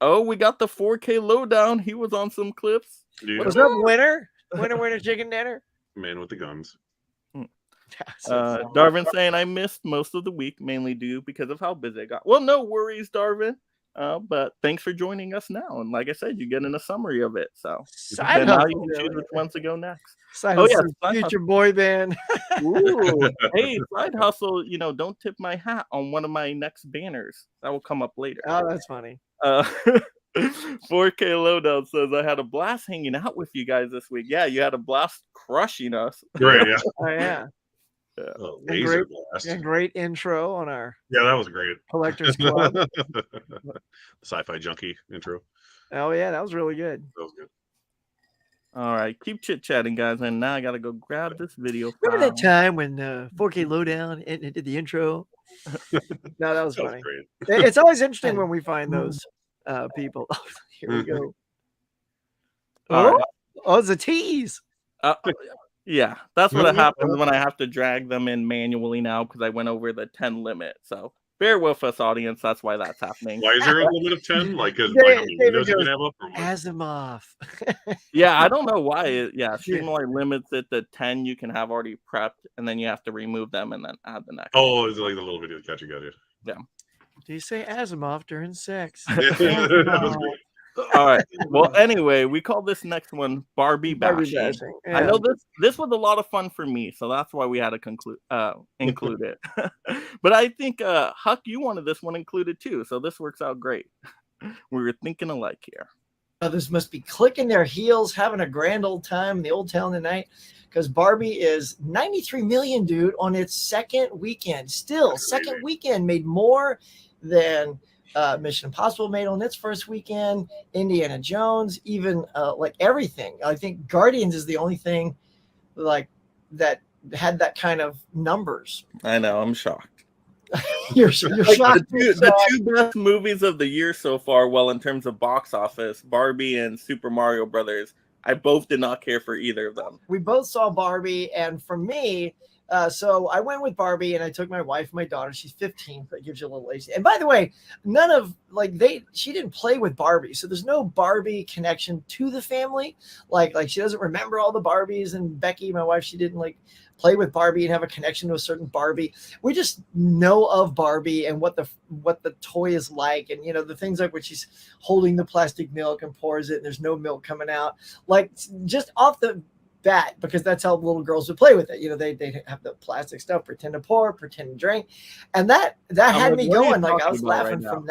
Oh, we got the 4K lowdown. He was on some clips. Dude, What's up, winner? Winner, chicken dinner. man with the guns. Darvin saying I missed most of the week, mainly due because of how busy I got. Well, no worries, Darvin. But thanks for joining us now. And like I said, you're getting a summary of it. So Side then now hustle, you can choose which ones to go next. Side Oh, yeah, hustle, side future boy band. Ooh, hey, side hustle, don't tip my hat on one of my next banners. That will come up later. Oh, that's funny. 4K Lowdown says, I had a blast hanging out with you guys this week. Yeah, you had a blast crushing us. Right, yeah. Oh, yeah. Oh, And laser great, blast. and great intro on our Yeah, that was great. Collectors Club. Sci-fi junkie intro. Oh, yeah, that was really good. That was good. All right, keep chit-chatting, guys. And now I got to go grab this video Remember that file. time when 4K Lowdown and did the intro? No, that was That was funny. great. It's always interesting when we find those people. Here we go. All right. Oh, it's a tease. Yeah, that's what Mhm. happens when I have to drag them in manually now because I went over the 10 limit. So bear with us, audience. That's why that's happening. Why is there a limit of 10? Like, because David how many windows you goes, can have up? Or what? Asimov. Yeah, I don't know why. Streamline limits it to 10 you can have already prepped, and then you have to remove them and then add the next. Oh, it's like the little video catch you got it. Do you say Asimov during sex? That was great. All right. Well, anyway, we call this next one Barbie Barbie bashing. bashing, I yeah. know this was a lot of fun for me, so that's why we had to include it. But I think Huck, you wanted this one included too, so this works out great. We were thinking alike here. Others must be clicking their heels, having a grand old time in the old town tonight, because Barbie is 93 million, dude, on its second weekend. Still, second weekend made more than Mission Impossible made on its first weekend. Indiana Jones, even like everything. I think Guardians is the only thing like that had that kind of numbers. I know, I'm shocked. You're Like shocked. the two best movies of the year so far, well, in terms of box office, Barbie and Super Mario Brothers. I both did not care for either of them. We both saw Barbie, and for me, so I went with Barbie, and I took my wife, my daughter. She's 15, so it gives you a little age. And by the way, none of she didn't play with Barbie, so there's no Barbie connection to the family. Like she doesn't remember all the Barbies, and Becky, my wife, she didn't play with Barbie and have a connection to a certain Barbie. We just know of Barbie and what the toy is like, and the things like when she's holding the plastic milk and pours it, and there's no milk coming out, like just off the bat, because that's how little girls would play with it. They have the plastic stuff, pretend to pour, pretend to drink, and that had me going. Like I was laughing from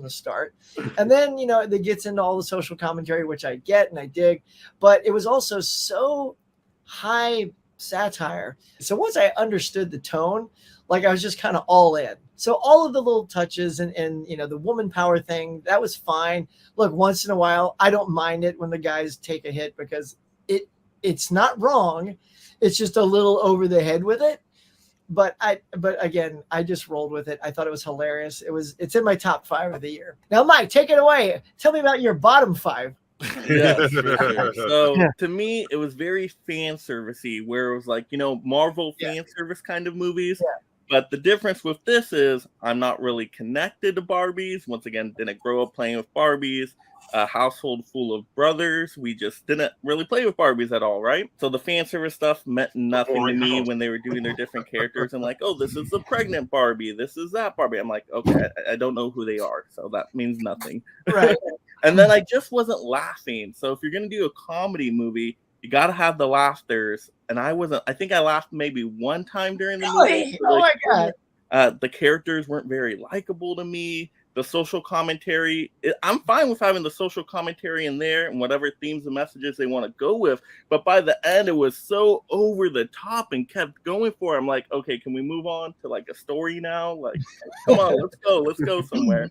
the start, and then it gets into all the social commentary, which I get and I dig, but it was also so high satire. So once I understood the tone, I was just kind of all in. So all of the little touches and the woman power thing, that was fine. Look, once in a while, I don't mind it when the guys take a hit, because it's not wrong. It's just a little over the head with it. But again, I just rolled with it. I thought it was hilarious. It's in my top 5 of the year. Now, Mike, take it away. Tell me about your bottom 5. Yeah, sure. So to me, it was very fan servicey, where it was like, Marvel fan service kind of movies. Yeah. But the difference with this is I'm not really connected to Barbies. Once again, didn't grow up playing with Barbies. A household full of brothers. We just didn't really play with Barbies at all, right? So the fan service stuff meant nothing to me when they were doing their different characters and like, oh, this is the pregnant Barbie. This is that Barbie. I'm like, okay, I don't know who they are. So that means nothing. Right. And then I just wasn't laughing. So if you're going to do a comedy movie, you got to have the laughters. And I wasn't, I think I laughed maybe one time during the movie. Oh my God. The characters weren't very likable to me. The social commentary, I'm fine with having the social commentary in there and whatever themes and messages they want to go with. But by the end, it was so over the top and kept going for it. I'm like, okay, can we move on to a story now? Like, come on, let's go somewhere.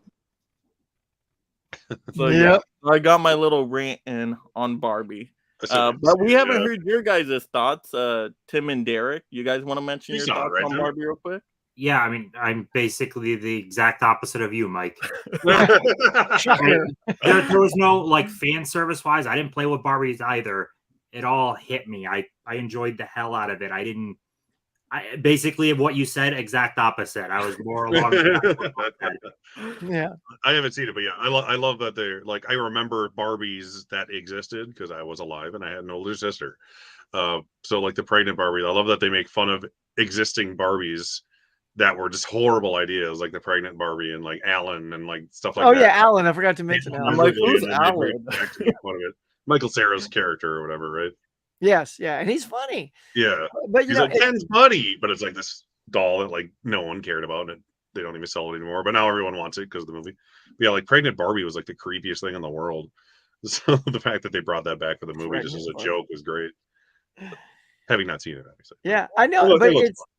So yeah, I got my little rant in on Barbie. But we haven't heard your guys' thoughts. Tim and Derek, you guys want to mention your thoughts on Barbie real quick? Yeah, I mean, I'm basically the exact opposite of you, Mike. There was no fan service wise. I didn't play with Barbies either. It all hit me. I enjoyed the hell out of it. Basically what you said, exact opposite. I was more along. Yeah, I haven't seen it, but yeah, I love that they're I remember Barbies that existed because I was alive and I had an older sister. So the pregnant Barbie, I love that they make fun of existing Barbies that were just horrible ideas, like the pregnant Barbie and Alan and stuff like that. Oh yeah, Alan. I forgot to mention Alan. I'm like, who's Alan? Michael Cera's character or whatever, right? Yes, yeah, and he's funny. Yeah, but he's Ken's buddy, but it's this doll that no one cared about, and they don't even sell it anymore. But now everyone wants it because of the movie. But yeah, pregnant Barbie was the creepiest thing in the world. So the fact that they brought that back for the movie just as a joke was great. Having not seen it, obviously. Yeah, I know, but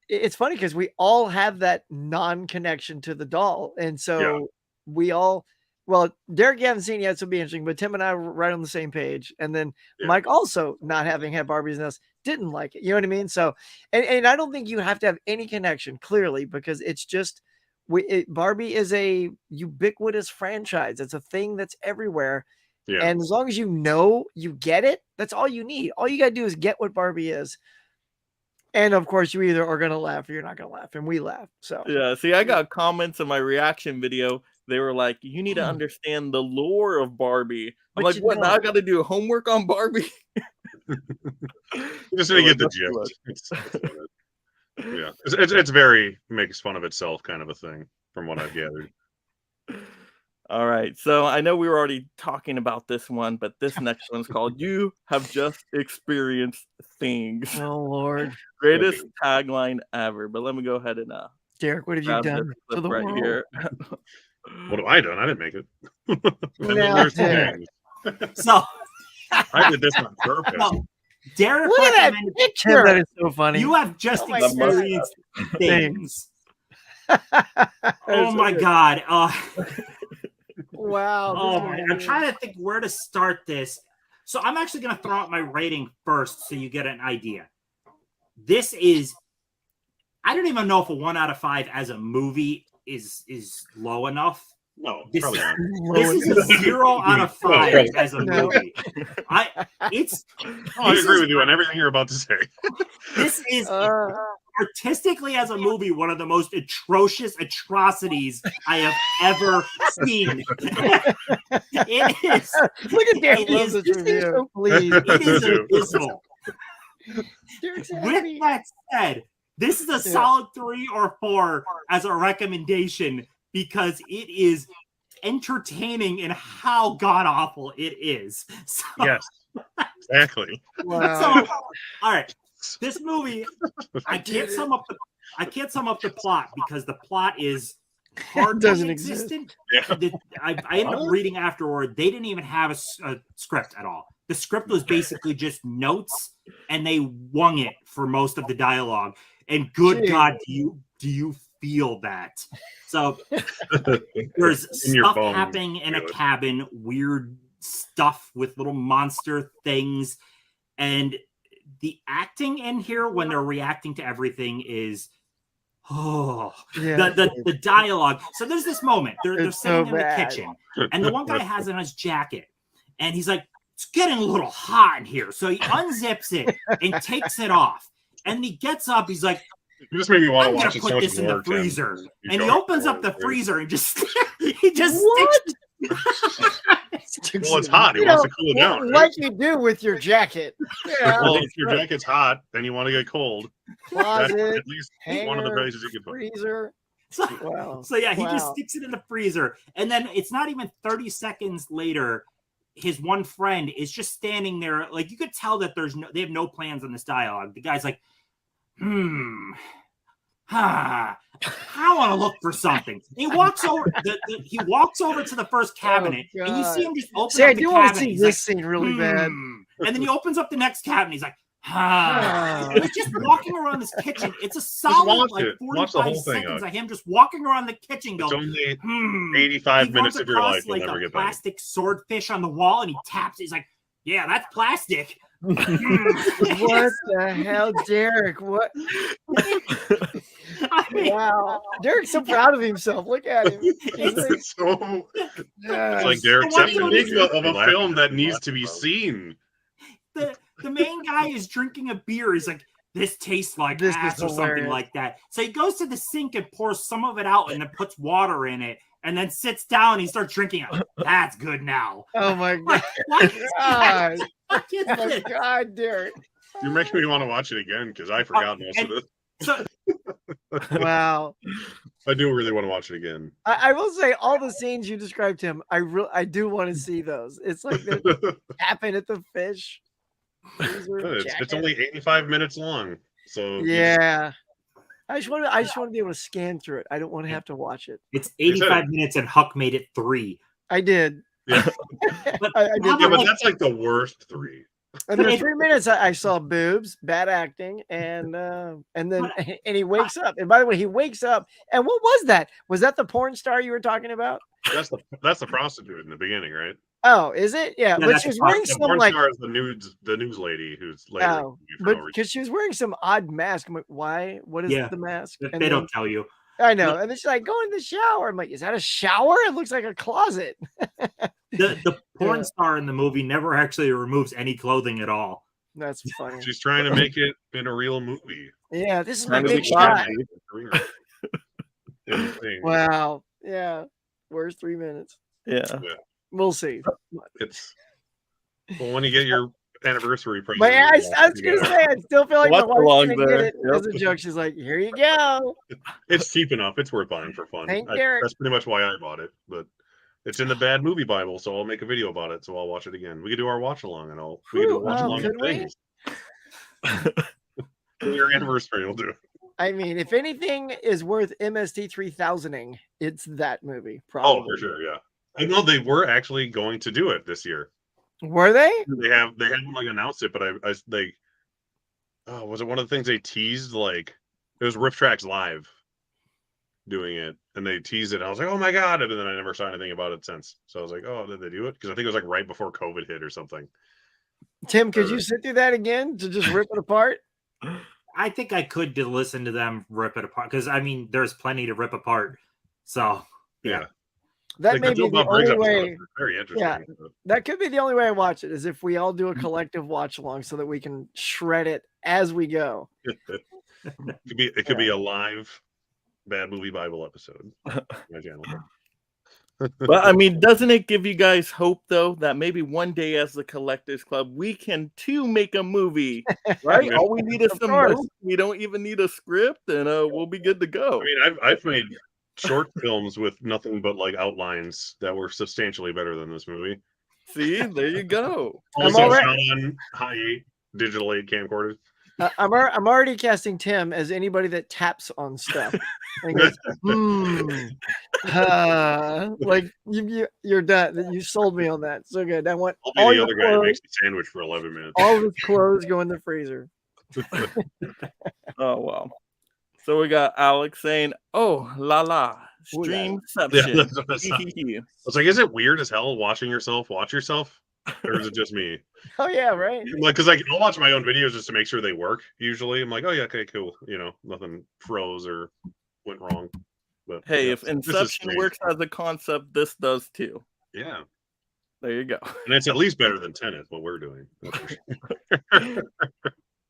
it's funny because we all have that non-connection to the doll, and so we all. Well, Derek, you haven't seen it yet, so it'll be interesting. But Tim and I were right on the same page, and then Mike, also not having had Barbies in us, didn't like it. You know what I mean? So, and I don't think you have to have any connection, clearly, because it's just Barbie is a ubiquitous franchise. It's a thing that's everywhere. Yeah. And as long as you get it, that's all you need. All you got to do is get what Barbie is. And of course, you either are going to laugh or you're not going to laugh. And we laugh. So, yeah. See, I got comments in my reaction video. They were like, you need to understand the lore of Barbie. I'm like, what? Now I got to do homework on Barbie? Just to get the gist. Yeah. It's very makes fun of itself kind of a thing, from what I've gathered. All right. So I know we were already talking about this one, but this next one's called You Have Just Experienced Things. Oh, Lord. Greatest tagline ever. But let me go ahead and Derek, what have you done to the world? Here. What have I done? I didn't make it. So I did this on purpose. No, Derek, look at that picture. That is so funny. You have just experienced things. Oh my God. Wow. Oh my, I'm trying to think where to start this. So I'm actually going to throw out my rating first so you get an idea. This is I don't even know if a 1 out of 5 as a movie is low enough. No, This, probably not. this is a 0 out of 5 as a movie. I agree with you on everything you're about to say. This is artistically as a movie one of the most atrocious atrocities I have ever seen. It is. Look at Dan. It Loves is- this review. So pleased. It is Me too. abysmal. Derek's With happy. that said, this is a solid 3 or 4 as a recommendation because it is entertaining in how god awful it is. So, Yes, exactly. Wow. so all right, this movie, I can't sum up the plot because the plot is hardly Doesn't exist. existent. Yeah. I ended up reading afterward. They didn't even have a script at all. The script was basically just notes, and they wung it for most of the dialogue. And good Gee. God, do you feel that? So there's In your stuff bones, happening in a really. cabin, weird stuff with little monster things, and the acting in here when they're reacting to everything is Yeah. the dialogue. So there's this moment they're It's sitting so in the bad. kitchen, and the one guy has on his jacket, and he's like, "It's getting a little hot in here." So he unzips it and takes it off, and he gets up. He's like, You just made me want "I'm to gonna watch it so put much this in more. the freezer," You and he don't. opens up the Yeah. freezer and just he just What? Well, it's hot. He You wants know, to cool it down. Right? like you do with your jacket. Yeah. Well, if your jacket's hot, then you want to get cold. That's Closet, at least one of the hanger, places you can put. freezer. So, Wow. so yeah, he just Wow. sticks it in the freezer, and then it's not even 30 seconds later. His one friend is just standing there, like you could tell that they have no plans on this dialogue. The guy's like, I want to look for something. He walks over. He walks over to the first cabinet, and you see him just open See, I up the do want to cabinet. see He's this like, scene really bad. and then he opens up the next cabinet. He's like, And he's just walking around this kitchen. It's a solid watch like it. Watch the 45 whole thing, seconds Ugg. of him just walking around the kitchen It's going, only 85 He minutes runs of your across, life. You'll like never a get back. plastic swordfish on the wall, and he taps it. He's like, yeah, that's plastic. What the hell, Derek? What? I mean, Wow. Derek's so proud of himself. Look at him. He's like, It's so yes. it's like Derek What said, do the you- enigma of a film that needs to be seen. the main guy is drinking a beer. He's like, this tastes like This ass is or something hilarious. like that. So he goes to the sink and pours some of it out and then puts water in it and then sits down and he starts drinking it. That's good now. Oh my God. Like, what is God. what is Oh my this? God, Derek. You're making me want to watch it again because I forgot most of it. So Wow. I do really want to watch it again. I will say all the scenes you described to him, I do want to see those. It's like they're tapping at the fish. Freezer It's jacket. only 85 minutes long. So Yeah. I just want to be able to scan through it. I don't want to have to watch it. it's 85 minutes and Huck made it 3. I did. yeah, I did. yeah, but that's like the worst 3. And the 3 minutes I saw boobs, bad acting, and then and he wakes up. And by the way, he wakes up. And what was that? Was that the porn star you were talking about? That's the prostitute in the beginning, right? Oh, is it? Yeah, Yeah, but that's she was the wearing The some porn like star is the news lady who's later. oh, for but no reason. because she was wearing some odd mask. I'm like, why? What is Yeah. the mask? They And then- don't tell you. I know. And then she's like, go in the shower. I'm like, is that a shower? It looks like a closet. The porn Yeah. star in the movie never actually removes any clothing at all. That's funny. She's trying to make it in a real movie. Yeah, this is my Trying to big be shot. Insane. Wow. Yeah. Where's 3 minutes? Yeah. We'll see. It's well, when you get your anniversary present. But yeah, I was gonna say, I still feel like my Watch wife's along gonna get there. it as a joke. She's like, "Here you go." It's cheap enough. It's worth buying for fun. Thank Derek. That's pretty much why I bought it. But it's in the bad movie Bible, so I'll make a video about it. So I'll watch it again. We could do our watch along, and we could do a Whew, watch oh, along could of we? things. Your anniversary will do it. I mean, if anything is worth MST 3000ing, it's that movie. Probably. Oh, for sure, yeah. I know they were actually going to do it this year. Were they? They haven't like announced it, but was it one of the things they teased? Like it was Riff Tracks Live doing it, and they teased it. I was like, oh my god! And then I never saw anything about it since. So I was like, oh, did they do it? Because I think it was like right before COVID hit or something. Tim, could you sit through that again to just rip it apart? I think I could listen to them rip it apart because I mean, there's plenty to rip apart. So Yeah. That Like may the be Joe the Bob Briggs only episode way. is very interesting. Yeah, that could be the only way I watch it is if we all do a collective watch along so that we can shred it as we go. It could be a live bad movie Bible episode. On my channel. But I mean, doesn't it give you guys hope though that maybe one day as the Collectors Club we can too make a movie, right? All we need is Of some course. notes. We don't even need a script, and we'll be good to go. I mean, I've made short films with nothing but like outlines that were substantially better than this movie. See, there you go. I'm Also already- shot on high 8 digital 8 camcorders. I'm already casting Tim as anybody that taps on stuff. And goes, like you're done. You sold me on that. So good. I want I'll all be the your other guy who clothes, makes the sandwich for 11 minutes. all of his clothes go in the freezer. Oh wow. So we got Alex saying, "Oh la la, Ooh, la la. streamception." that's what I saw. I was like, is it weird as hell watching yourself watch yourself? Or is it just me? Oh yeah, right. Like, because I'll watch my own videos just to make sure they work. Usually, I'm like, oh yeah, okay, cool. You know, nothing froze or went wrong. But Hey, yeah, if this is Inception strange. works as a concept, this does too. Yeah, There you go. and it's at least better than Tenet, what we're doing. That's for sure.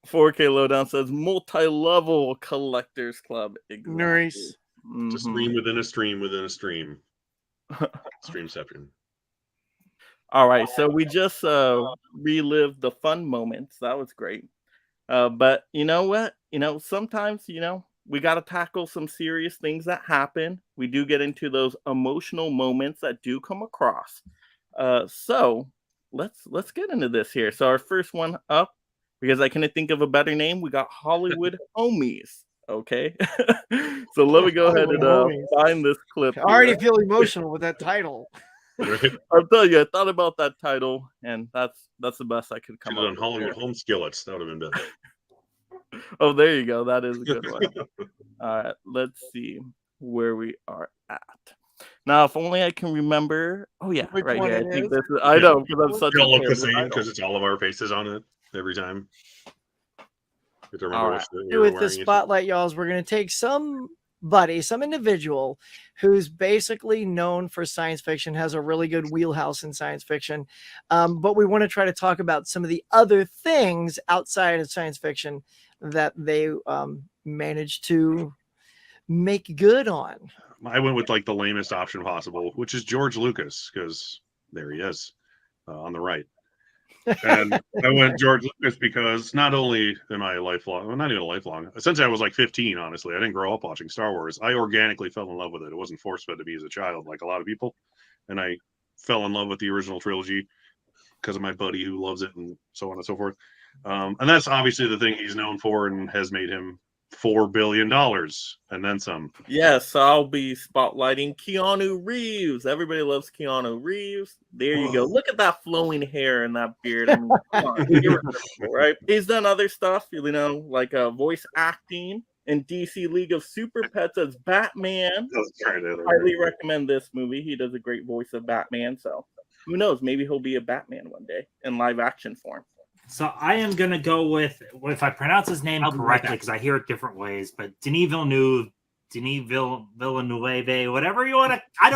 4K Lowdown says multi-level Collectors Club. Exactly. Nice. It's a Mhm. stream within a stream within a stream. Streamception. All right, so we just relived the fun moments. That was great. But you know what? Sometimes, we got to tackle some serious things that happen. We do get into those emotional moments that do come across. So let's get into this here. So our first one up, because I couldn't think of a better name, we got Hollywood Homies. Okay. So let me go ahead and Hollywood Homies. find this clip. I already here. feel emotional with that title. Right? I'll tell you, I thought about that title, and that's the best I could come Should have up done with. Hollywood Home Skillets. That would have been better. Oh, there you go. That is a good one. All right, let's see where we are at. Now, if only I can remember. Oh yeah, Which right one here. I it think is? this is. I know because I'm such They a all look the terrible same title. because it's all of our faces on it every time. You have to remember All which right. we were With the wearing. spotlight, y'all, is we're going to take somebody, some individual who's basically known for science fiction, has a really good wheelhouse in science fiction. But we want to try to talk about some of the other things outside of science fiction that they managed to make good on. I went with like the lamest option possible, which is George Lucas, because there he is on the right. And I went George Lucas because not only am I lifelong, well, not even lifelong, since I was like 15, honestly, I didn't grow up watching Star Wars. I organically fell in love with it. It wasn't force fed to me as a child, like a lot of people. And I fell in love with the original trilogy because of my buddy who loves it and so on and so forth. And that's obviously the thing he's known for and has made him $4 billion and then some. Yes, I'll be spotlighting Keanu Reeves. Everybody loves Keanu Reeves. There you go. Look at that flowing hair and that beard. I mean, come on, irresistible, right? He's done other stuff, like voice acting in DC League of Super Pets as Batman. Highly recommend this movie. He does a great voice of Batman. So who knows? Maybe he'll be a Batman one day in live action form. So I am gonna go with, if I pronounce his name correctly, because I hear it different ways, but Denis Villeneuve, whatever you want to. I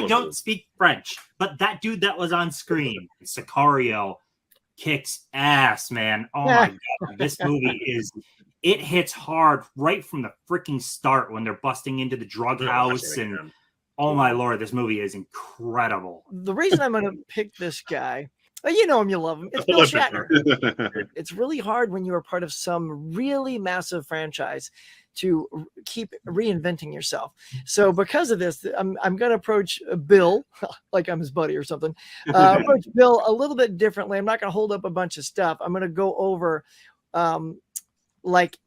don't speak French, but that dude that was on screen, Sicario, kicks ass, man. Oh my god, this movie it hits hard right from the freaking start when they're busting into the drug house and. Oh my lord, this movie is incredible. The reason I'm going to pick this guy, you know him, you love him. It's Bill Shatner. It's really hard when you are part of some really massive franchise to keep reinventing yourself. So because of this, I'm going to approach Bill like I'm his buddy or something. Approach Bill a little bit differently. I'm not going to hold up a bunch of stuff. I'm going to go over like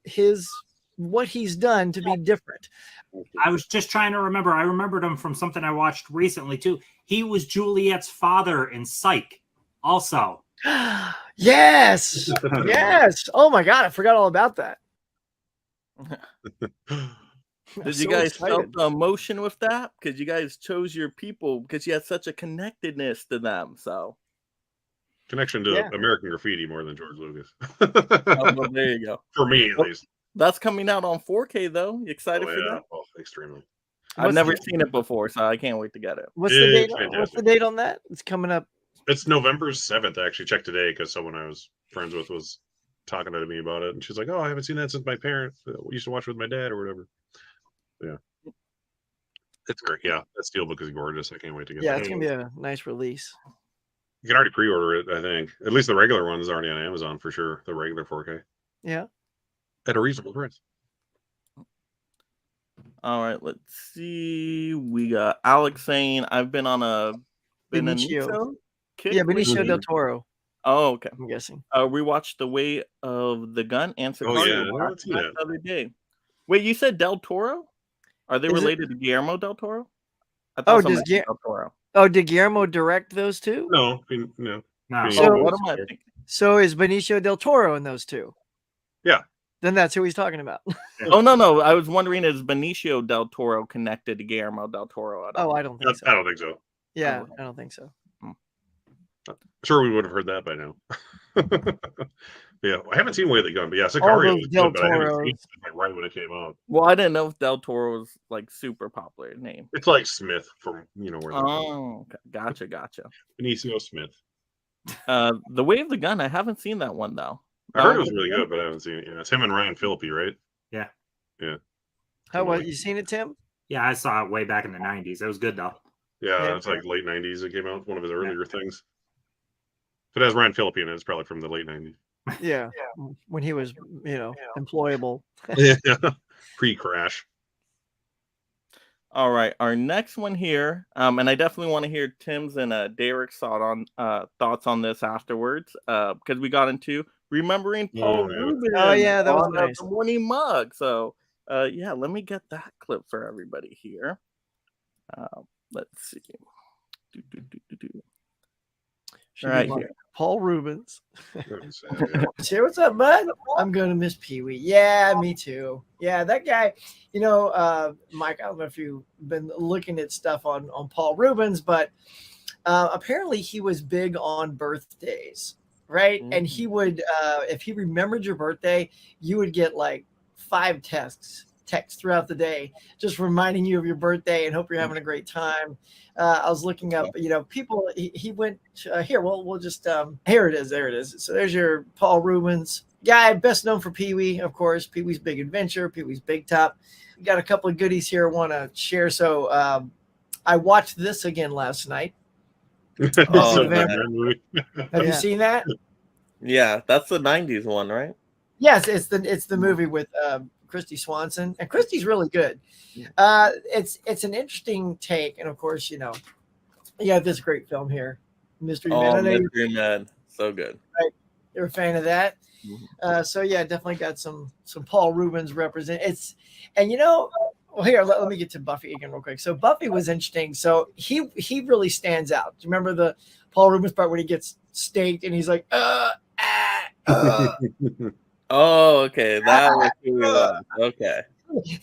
what he's done to be different. I was just trying to remember. I remembered him from something I watched recently too. He was Juliet's father in Psych, also. Yes. Oh my god, I forgot all about that. Did you guys felt the emotion with that? Because you guys chose your people because you had such a connectedness to them. So Connection to Yeah. American Graffiti more than George Lucas. Oh, well, there you go. For me, at Well, least. That's coming out on 4K though. You excited Oh, for yeah. that? Oh, extremely. I've What's never the- seen it before, so I can't wait to get it. What's the date? It's What's the fantastic. date on that? It's coming up. It's November 7th. I actually checked today because someone I was friends with was talking to me about it. And she's like, oh, I haven't seen that since my parents used to watch with my dad or whatever. Yeah. It's great. Yeah. That steelbook is gorgeous. I can't wait to get Yeah, that. it's gonna be a nice release. You can already pre-order it, I think. At least the regular one is already on Amazon for sure. The regular 4K. Yeah. At a reasonable price. All right, let's see. We got Alex saying I've been on a Benicio. kick. Yeah, Benicio lately." del Toro. Oh, okay. I'm guessing. We watched The Way of the Gun and Oh, yeah. Sicario I haven't seen that. the other day. Wait, you said Del Toro? Are they Is it- related to Guillermo del Toro? I Oh, thought does someone Guil- said Del Toro. Oh, did Guillermo direct those two? No. No. Oh, what am I thinking? So is Benicio del Toro in those two? Yeah. Then that's who he's talking about. Oh no! I was wondering, is Benicio del Toro connected to Guillermo del Toro at all? Oh, I don't think I so. don't think so. Yeah, I don't think so. Sure, we would have heard that by now. Yeah, I haven't seen Way of the Gun, but yeah, Sicario those was Del good, but I haven't seen Toros. it like right when it came out. Well, I didn't know if Del Toro was like super popular name. It's like Smith from where they're from. Oh, okay. Gotcha. Benicio Smith. The Way of the Gun. I haven't seen that one though. I heard it was really good, but I haven't seen it yet. It's him and Ryan Phillippe, right? Yeah. Yeah. How was you seen it, Tim? Yeah, I saw it way back in the 90s. It was good though. Yeah, Yeah. it's like late 90s. It came out. One of his earlier things. If it has Ryan Phillippe in it, it's probably from the late 90s. Yeah. When he was, employable. Yeah. Pre-crash. All right, our next one here, and I definitely want to hear Tim's and Derek's thoughts on this afterwards, because we got into remembering Paul yeah. Rubin. Oh, yeah, that was on, nice. the morning mug. So, yeah, let me get that clip for everybody here. Let's see. All right, here. Paul Rubens. That was sad, yeah. Say what's up, bud? I'm gonna miss Pee Wee. Yeah, me too. Yeah, that guy. Mike. I don't know if you've been looking at stuff on Paul Rubens, but apparently he was big on birthdays, right? And he would, if he remembered your birthday, you would get like 5 texts throughout the day, just reminding you of your birthday and hope you're having a great time. I was looking up, people. He went here. Well, we'll just here it is. There it is. So there's your Paul Rubens guy, best known for Pee Wee, of course. Pee Wee's Big Adventure, Pee Wee's Big Top. We got a couple of goodies here I want to share. So I watched this again last night. Oh, So man. bad movie. Have you seen that? Yeah, that's the '90s one, right? Yes, it's the movie with Christy Swanson, and Christy's really good. It's an interesting take, and of course, you have this great film here, Mystery Man. I know Mystery Man, so good. you're a fan of that. So yeah, definitely got some Paul Rubens represent. Well, here let me get to Buffy again real quick. So Buffy was interesting. So he really stands out. Do you remember the Paul Rubens part when he gets staked and he's like, Oh, okay, that was who he was. Okay.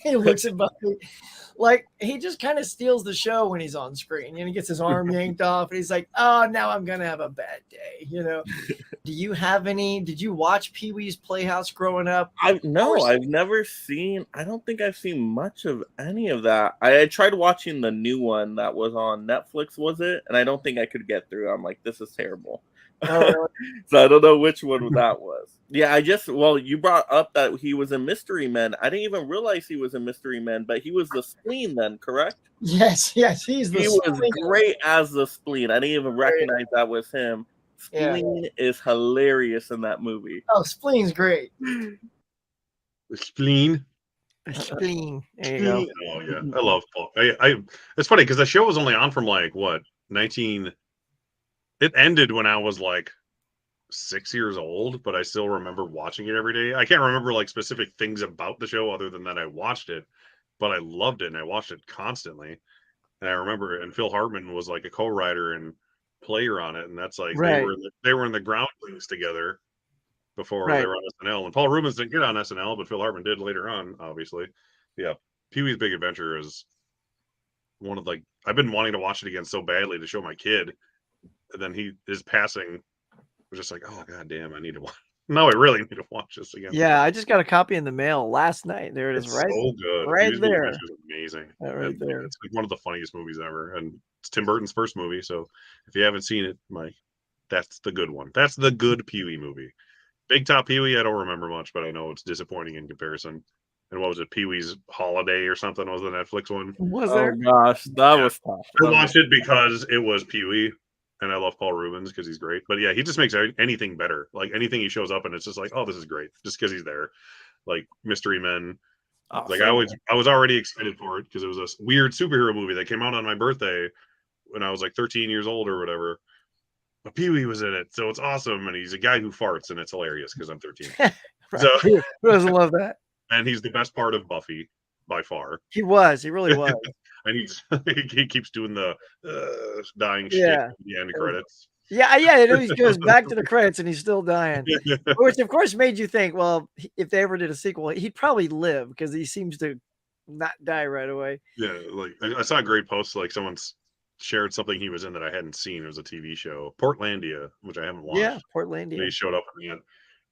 he looks at Buffy like he just kind of steals the show when he's on screen. And he gets his arm yanked off and he's like, oh, now I'm going to have a bad day. Do you have any? Did you watch Pee Wee's Playhouse growing up? I've never seen. I don't think I've seen much of any of that. I tried watching the new one that was on Netflix, was it? And I don't think I could get through. I'm like, this is terrible. Oh, So I don't know which one that was. Yeah, you brought up that he was in Mystery Men. I didn't even realize he was in Mystery Men, but he was the Spleen then, correct? yes, he's the He was spleen. great as the Spleen. I didn't even recognize that was him. Yeah. Spleen is hilarious in that movie. Oh, Spleen's great. The Spleen. Spleen. There you go. Oh yeah, I love Paul. It's funny because the show was only on from like what 19. It ended when I was like 6 years old, but I still remember watching it every day. I can't remember like specific things about the show other than that I watched it, but I loved it and I watched it constantly. And I remember, and Phil Hartman was like a co-writer and player on it, and that's like Right. they were in the Groundlings together before Right. they were on SNL. And Paul Rubens didn't get on SNL, but Phil Hartman did later on, obviously. Yeah, Pee Wee's Big Adventure is one of I've been wanting to watch it again so badly to show my kid, and then his passing was just like, oh god damn, I need to watch. No, I really need to watch this again. Yeah, I just got a copy in the mail last night. There it is, It's right, so good. right Pee-wee's Big there. Adventure is amazing. Yeah, right And, there. it's like one of the funniest movies ever, and it's Tim Burton's first movie. So if you haven't seen it, that's the good one. That's the good Pee-wee movie. Big Top Pee-wee, I don't remember much, but I know it's disappointing in comparison. And what was it? Pee-wee's Holiday or something was the Netflix one. Was Oh there? gosh, that was tough. I watched it because it was Pee-wee, and I love Paul Rubens because he's great. But yeah, he just makes anything better. Like anything he shows up and it's just like, oh, this is great, just because he's there. Like Mystery Men. Like I was already excited for it because it was a weird superhero movie that came out on my birthday when I was like 13 years old or whatever. But Pee-wee was in it, so it's awesome, and he's a guy who farts, and it's hilarious because I'm 13. Right. So Who doesn't love that? and he's the best part of Buffy by far. He was. He really was. And he keeps doing the dying shit Yeah. at the end credits. Yeah. I know he goes back to the credits and he's still dying, which of course made you think, well, if they ever did a sequel, he'd probably live because he seems to not die right away. Yeah, like I saw a great post, like someone's shared something he was in that I hadn't seen. It was a TV show, Portlandia, which I haven't watched. Yeah, And Portlandia. he showed up at the end,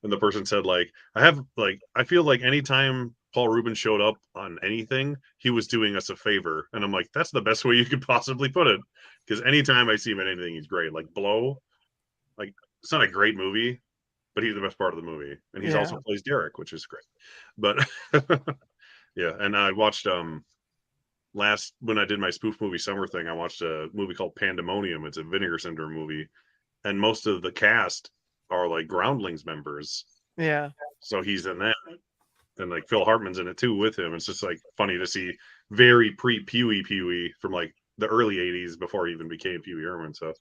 and the person said, like, I feel like anytime Paul Rubens showed up on anything, he was doing us a favor. And I'm like, that's the best way you could possibly put it. Because anytime I see him in anything, he's great. Like Blow, like it's not a great movie, but he's the best part of the movie. And he's also plays Derek, which is great. But yeah, and I watched when I did my spoof movie summer thing, I watched a movie called Pandemonium. It's a Vinegar Syndrome movie. And most of the cast are like Groundlings members. Yeah. So he's in that. And like Phil Hartman's in it too with him. It's just like funny to see very Pee-wee from like the early 80s before he even became Pee-wee Herman. So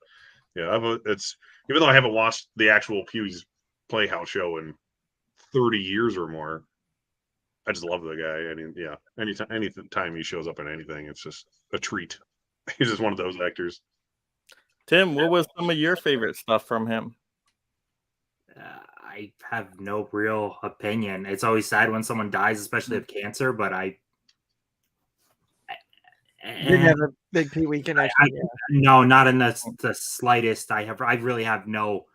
yeah, it's even though I haven't watched the actual Pee-wee's Playhouse show in 30 years or more, I just love the guy. I mean, yeah, anytime he shows up in anything, it's just a treat. He's just one of those actors. Tim, what was some of your favorite stuff from him? I have no real opinion. It's always sad when someone dies, especially of cancer, but I didn't have a big Pee-wee connection. No, not in the slightest. I really have no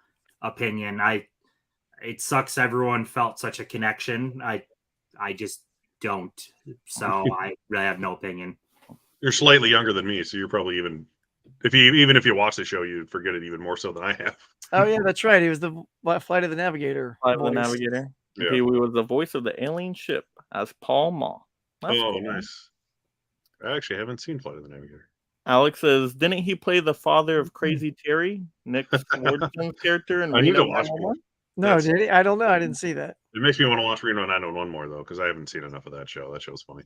opinion. It sucks everyone felt such a connection. I just don't. So I really have no opinion. You're slightly younger than me, so you're probably even if you watch the show, you'd forget it even more so than I have. Oh yeah, that's right. He was the Flight of the Navigator. Flight of the Navigator. Yeah. He was the voice of the alien ship as Paul Maw. That's cool. Nice. I actually haven't seen Flight of the Navigator. Alex says, didn't he play the father of Crazy Terry, Nick Swardson's character? In I need to Reno watch 911? No, did he? I don't know. I didn't see that. It makes me want to watch Reno 911 more though, because I haven't seen enough of that show. That show's funny.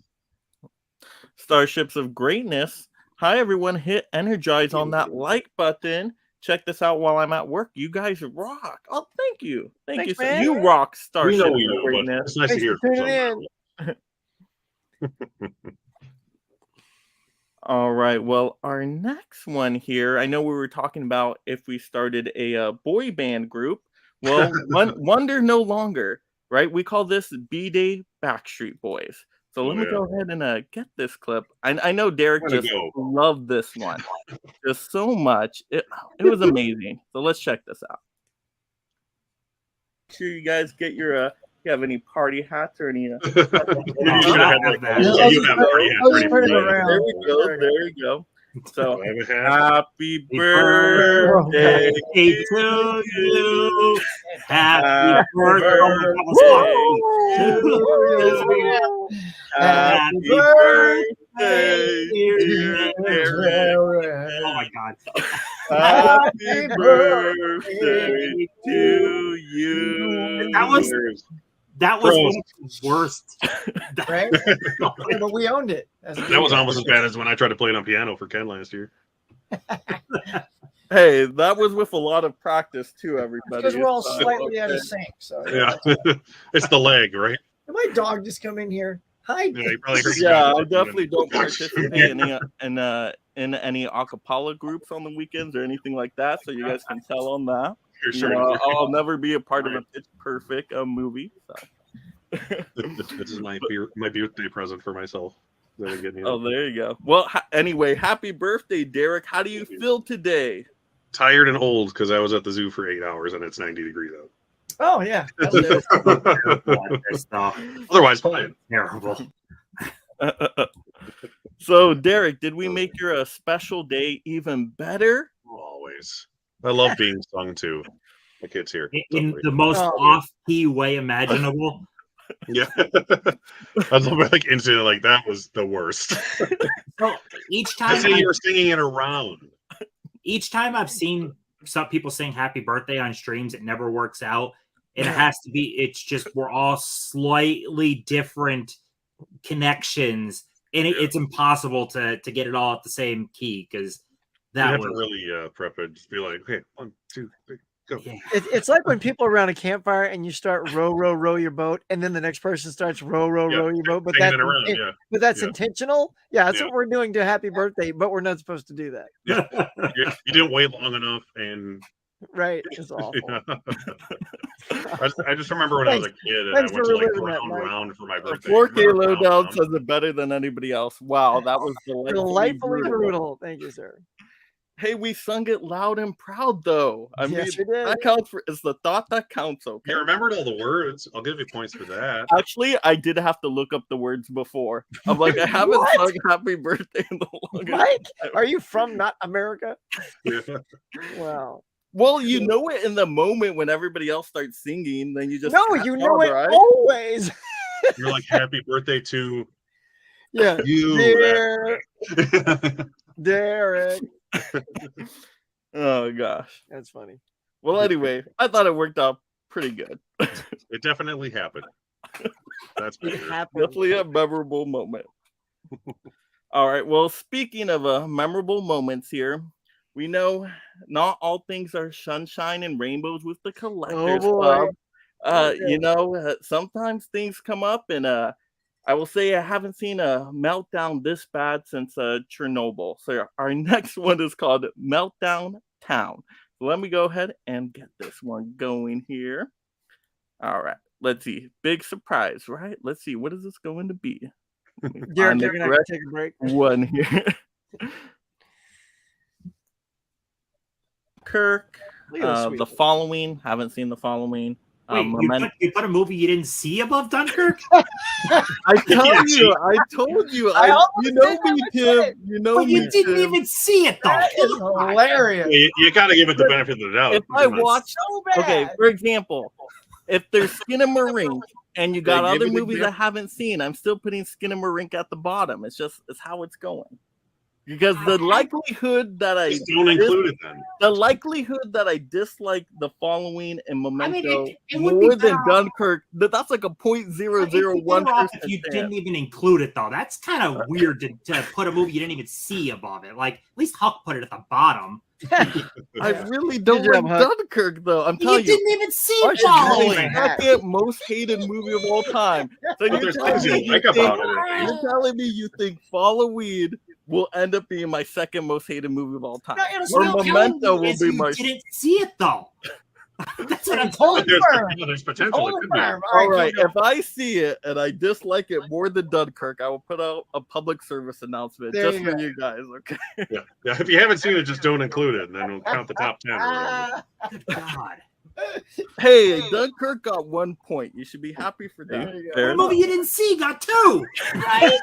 Starships of Greatness. Hi, everyone. Hit energize on that like button. Check this out while I'm at work. You guys rock. Oh, thank you. Thank you. man. You rock, Starships We know, of Greatness. but it's nice to Thanks hear for from tuning someone. All right. Well, our next one here, I know we were talking about if we started a boy band group. Well, Wonder no longer, right? We call this B-Day Backstreet Boys. So let me go ahead and get this clip. I know Derek just loved this one just so much. It was amazing. So let's check this out. Make sure you guys get your you have any party hats or any You should have had you have party hats ready for me. There we go. There you go. So happy birthday to you. Happy birthday. Happy birthday, dear Derek. Oh my God. Happy birthday to you. That was one of the worst. Right? Yeah, but we owned it. That was almost as bad as when I tried to play it on piano for Ken last year. Hey, that was with a lot of practice too, everybody. Because we're all slightly out of sync. So Yeah, it's the leg, right? Did my dog just come in here? Hi. Yeah, you probably heard Yeah, I definitely don't participate in any acapella groups on the weekends or anything like that. So you guys can tell on that. I'll never be a part of a Pitch Perfect movie. So. This is my birthday present for myself. Oh, there you go. Well, anyway, happy birthday, Derek. How do you feel today? tired and old because I was at the zoo for 8 hours and it's 90 degrees out. Oh yeah. Otherwise, fine. Terrible. So, Derek, did we make your special day even better? Always. I love being sung to. The kids here. In the most off-key way imaginable. Yeah. I was like instantly like that was the worst. So each I time say you were singing it around. Each time I've seen some people sing happy birthday on streams, it never works out. And it has to be, it's just we're all slightly different connections. And it's impossible to get it all at the same key because that you have was to really prep it. Just be like, okay, 1, 2, 3, go. Yeah. It's like when people are around a campfire and you start row your boat, and then the next person starts row your boat. But that's but that's intentional. Yeah, that's what we're doing to happy birthday, but we're not supposed to do that. Yeah. You didn't wait long enough, and right, it's awful. I just remember when I was a kid and I went to like round for my birthday. 4K Lowdown says it better than anybody else. Wow, that was delightfully brutal. Thank you, sir. Hey, we sung it loud and proud, though. I mean, that counts for. It's the thought that counts. Okay. You remembered all the words. I'll give you points for that. Actually, I did have to look up the words before. I'm like, I haven't sung "Happy Birthday" in the longest. Mike, are you from not America? Yeah. Wow. Well, you know it in the moment when everybody else starts singing, then you just you know it right? Always. You're like, "Happy birthday to you, Derek." Oh gosh, that's funny. Well, anyway, I thought it worked out pretty good. It definitely happened. That's definitely a memorable moment. All right. Well, speaking of memorable moments here, we know not all things are sunshine and rainbows with the Collectors Club. You know, sometimes things come up, and I will say I haven't seen a meltdown this bad since Chernobyl. So our next one is called Meltdown Town. So let me go ahead and get this one going here. All right. Let's see. Big surprise, right? Let's see. What is this going to be? Derek, you're going to take a break. One here. Kirk. The Following. Haven't seen The Following. Wait, you put a movie you didn't see above Dunkirk? I told you. You know me, Tim. You know me. You didn't even see it, though. That is hilarious. You got to give it the benefit of the doubt. If I watch, okay, for example, if there's Skinamarink and you got other movies I haven't seen, I'm still putting Skinamarink at the bottom. It's how it's going. Because the likelihood that I don't include it then. The likelihood that I dislike The Following and Memento more than Dunkirk, that's like a 0.001%. If you didn't even include it, though, that's kind of weird to put a movie you didn't even see above it. Like, at least Huck put it at the bottom. I really don't like Dunkirk, though. I'm telling you. You didn't even see Following. Second most hated movie of all time. So you're telling me you think Following will end up being my second most hated movie of all time. Or Memento will be my. You didn't see it though. That's what I'm telling you. There's potential. All right, if I see it and I dislike it more than Dunkirk, I will put out a public service announcement just for you guys. Okay. Yeah. If you haven't seen it, just don't include it, and then we'll count the top 10. Good God. Hey, Dunkirk got 1 point. You should be happy for that. The movie you didn't see got 2. Right?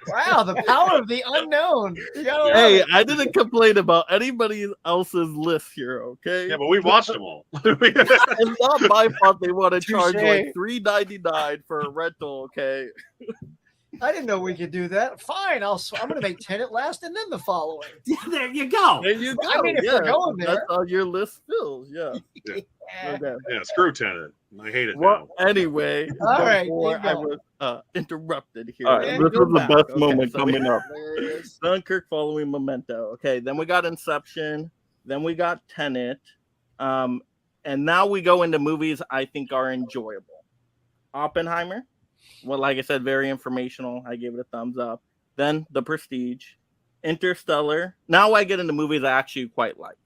Wow, the power of the unknown. Hey, I didn't complain about anybody else's list here, okay? Yeah, but we watched them all. It's not my fault they want to charge like $3.99 for a rental, okay? I didn't know we could do that. Fine, I'm going to make Tenet last and then The Following. There you go. There you go. I mean, if we're going there. That's how your list fills, yeah. Okay. Yeah, screw Tenet. I hate it now. Well, anyway, all right, I was interrupted here. All right, this was the best moment coming up. Dunkirk Following Memento. Okay, then we got Inception. Then we got Tenet. And now we go into movies I think are enjoyable. Oppenheimer. Well, like I said, very informational. I gave it a thumbs up. Then The Prestige, Interstellar. Now I get into movies I actually quite like.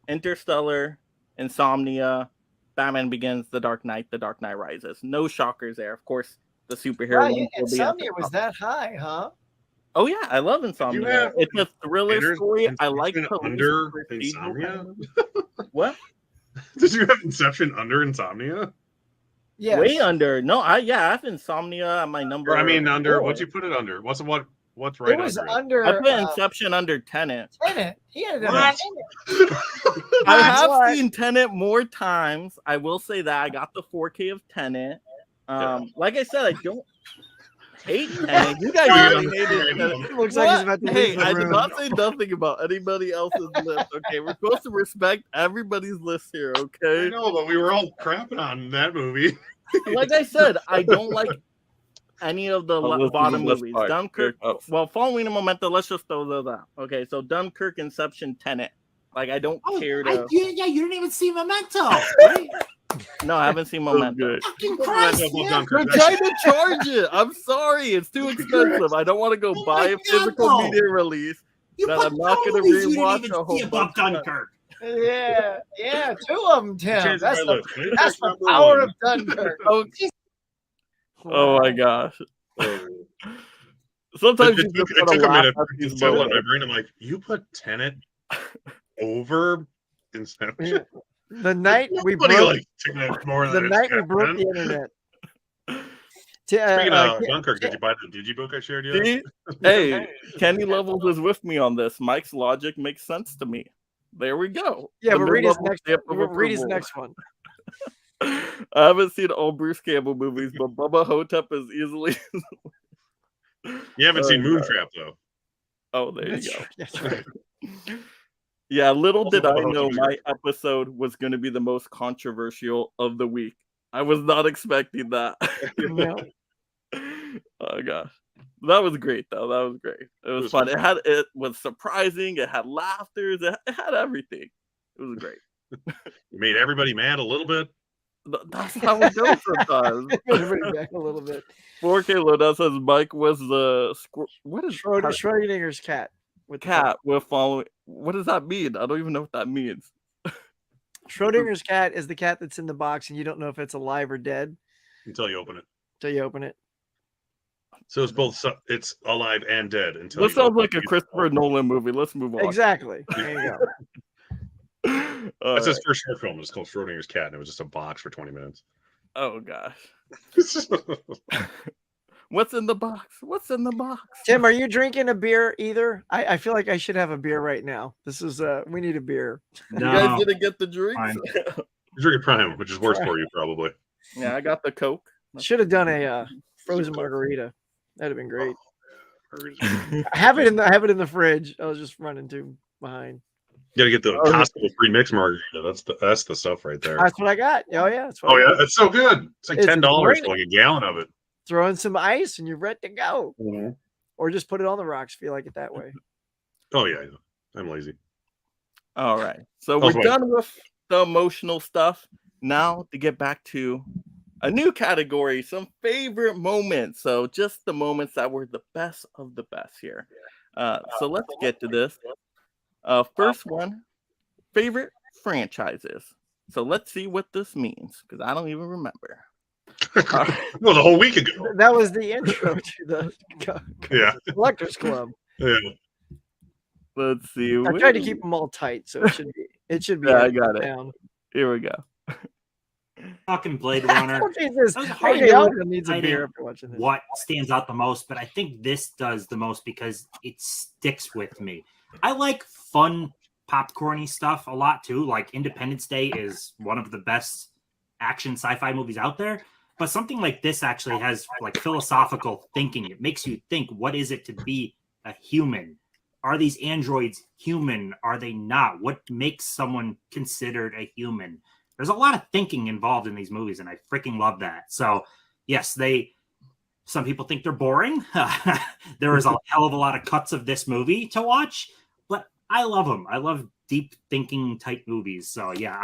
Interstellar, Insomnia, Batman Begins, The Dark Knight Rises. No shockers there. Of course, the superhero. Insomnia was that high, huh? Oh yeah, I love Insomnia. have It's a thriller Inter- story. I like Inception police under procedural Insomnia? kind of movie. What? Did you have Inception under Insomnia? Yes. Way under. No, I have Insomnia at my number. Or I mean, under 4. what'd you put it under? What's right It was under under. I put Inception under Tenet. Tenet. He had it What? under it? I That's have why- seen Tenet more times. I will say that I got the 4K of Tenet. Like I said, I don't hate Tenet. You guys really hated Tenet. It looks like he's about to Hey, leave the I did room. not say nothing about anybody else's list. Okay, we're supposed to respect everybody's list here. I Okay, know, but we were all crapping on that movie. like I said, I don't like any of the let's do bottom the list movies. part. Dunkirk. Oh. Well, following the momentum, let's just throw those out. Okay, so Dunkirk, Inception, Tenet. Like I don't care to. you didn't even see Memento. Right? No, I haven't seen Memento. Fucking Christ, man. They're trying to charge it. I'm sorry, it's too expensive. I don't want to go Oh buy my a physical God, no. media release. You That put I'm not gonna movies you rewatch didn't a even whole see above bunch of Dunkirk. Yeah, 2 of them, Tim. Change That's my the, list. Maybe that's the number power one. of Dunkirk. Oh my gosh. Oh. Sometimes It you took, just it gotta took a laugh minute at to these settle in moments. my brain. I'm like, you put Tenet over Inception? The night we Nobody broke, likes Tenet more the than night we broke Inception. the internet. Speaking of Ken- Dunkirk, did you buy the digibook I shared you? See? Hey, Kenny Levels is with me on this. Mike's logic makes sense to me. There we go. yeah, The but read his mid-level next. stamp of Read his approval. next one. I haven't seen all Bruce Campbell movies, but Bubba Hotep is easily. You haven't Oh, seen God. Moontrap though. Oh, there you That's go. right, that's right. Yeah, little did I Bubba know Hotep's my episode was going to be the most controversial of the week. I was not expecting that. No. Oh gosh, that was great though. That was great. It was fun. It was surprising. It had laughters. It had everything. It was great. You made everybody mad a little bit. That's how it goes sometimes. Bring it back a little bit. 4K Loda says Mike was the what is Schrodinger's cat. With the cat with following? What does that mean? I don't even know what that means. Schrodinger's cat is the cat that's in the box, and you don't know if it's alive or dead Until you open it. until you open it. So it's both. It's alive and dead until. This you sounds open like a it. Christopher Nolan movie. Let's move on. Exactly. There you go. All That's his right. first short film. It's called Schrodinger's Cat, and it was just a box for 20 minutes. Oh gosh. What's in the box? What's in the box? Tim, are you drinking a beer either? I feel like I should have a beer right now. This is we need a beer. You guys gonna get the drinks? Fine. You're drinking Prime, which is worse for you, probably. Yeah, I got the Coke. Should have done a frozen margarita. That'd have been great. I have it in the fridge. I was just running too behind. You gotta get the Oh, Costco pre-mix margarita. That's the stuff right there. That's what I got. Oh yeah. That's what Oh I yeah, got. it's so good. It's like It's $10 great. for like a gallon of it. Throw in some ice and you're ready to go. Mm-hmm. Or just put it on the rocks if you like it that way. Oh yeah, I'm lazy. All right. So How's we're Mike? done with the emotional stuff. Now to get back to a new category, some favorite moments. So just the moments that were the best of the best here. So let's get to this. First one, favorite franchises. So let's see what this means because I don't even remember. That was a whole week ago. That was the intro to the Yeah, Collectors Club. yeah. Let's see. I tried to keep them all tight, so it should be. Yeah, I got it. down. Here we go. Fucking Blade Runner. Oh, Jesus. That was hard Okay, to Logan needs a decide beer after watching this. what stands out the most, but I think this does the most because it sticks with me. I like fun popcorny stuff a lot too. Like Independence Day is one of the best action sci-fi movies out there, but something like this actually has like philosophical thinking. It makes you think, what is it to be a human? Are these androids human? Are they not? What makes someone considered a human? There's a lot of thinking involved in these movies, and I freaking love that. So, yes, some people think they're boring. There is a hell of a lot of cuts of this movie to watch, but I love them. I love deep thinking type movies. So, yeah,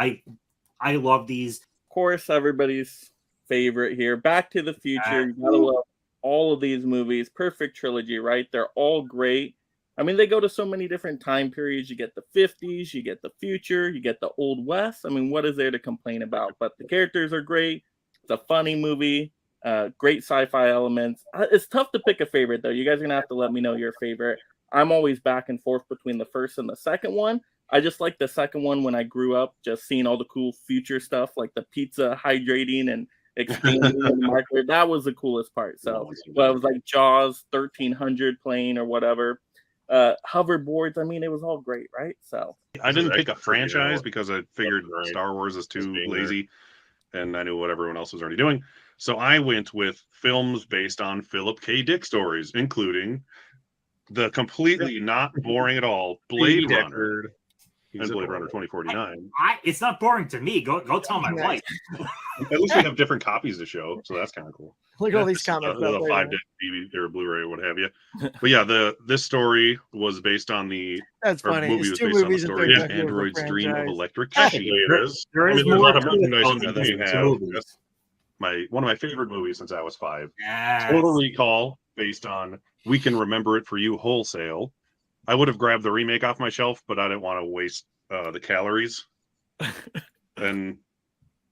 I love these. Of course, everybody's favorite here. Back to the Future. You gotta love all of these movies. Perfect trilogy, right? They're all great. I mean, they go to so many different time periods. You get the 50s, you get the future, you get the Old West. I mean, what is there to complain about? But the characters are great. It's a funny movie. Great sci-fi elements. It's tough to pick a favorite, though. You guys are going to have to let me know your favorite. I'm always back and forth between the first and the second one. I just like the second one when I grew up, just seeing all the cool future stuff, like the pizza hydrating and expanding in the microwave. That was the coolest part. So it was like Jaws 1300 plane or whatever. Hoverboards. I mean, it was all great, right? So I didn't pick a franchise because I figured Star Wars is too lazy, and I knew what everyone else was already doing. So I went with films based on Philip K. Dick stories, including the completely not boring at all Blade Runner and Blade Runner 2049. It's not boring to me. Go tell my wife. At least we have different copies to show, so that's kind of cool. Look at all these comments. The 5-disc DVD or Blu-ray, what have you. But yeah, this story was based on the. That's funny. Movie it's was two based on the movies story of Android's Dream of Electric Sheep. There is There's a more lot of to it merchandise than that you the have. movies. One of my favorite movies since I was 5. Yes. Total Recall, based on We Can Remember It For You Wholesale. I would have grabbed the remake off my shelf, but I didn't want to waste the calories. And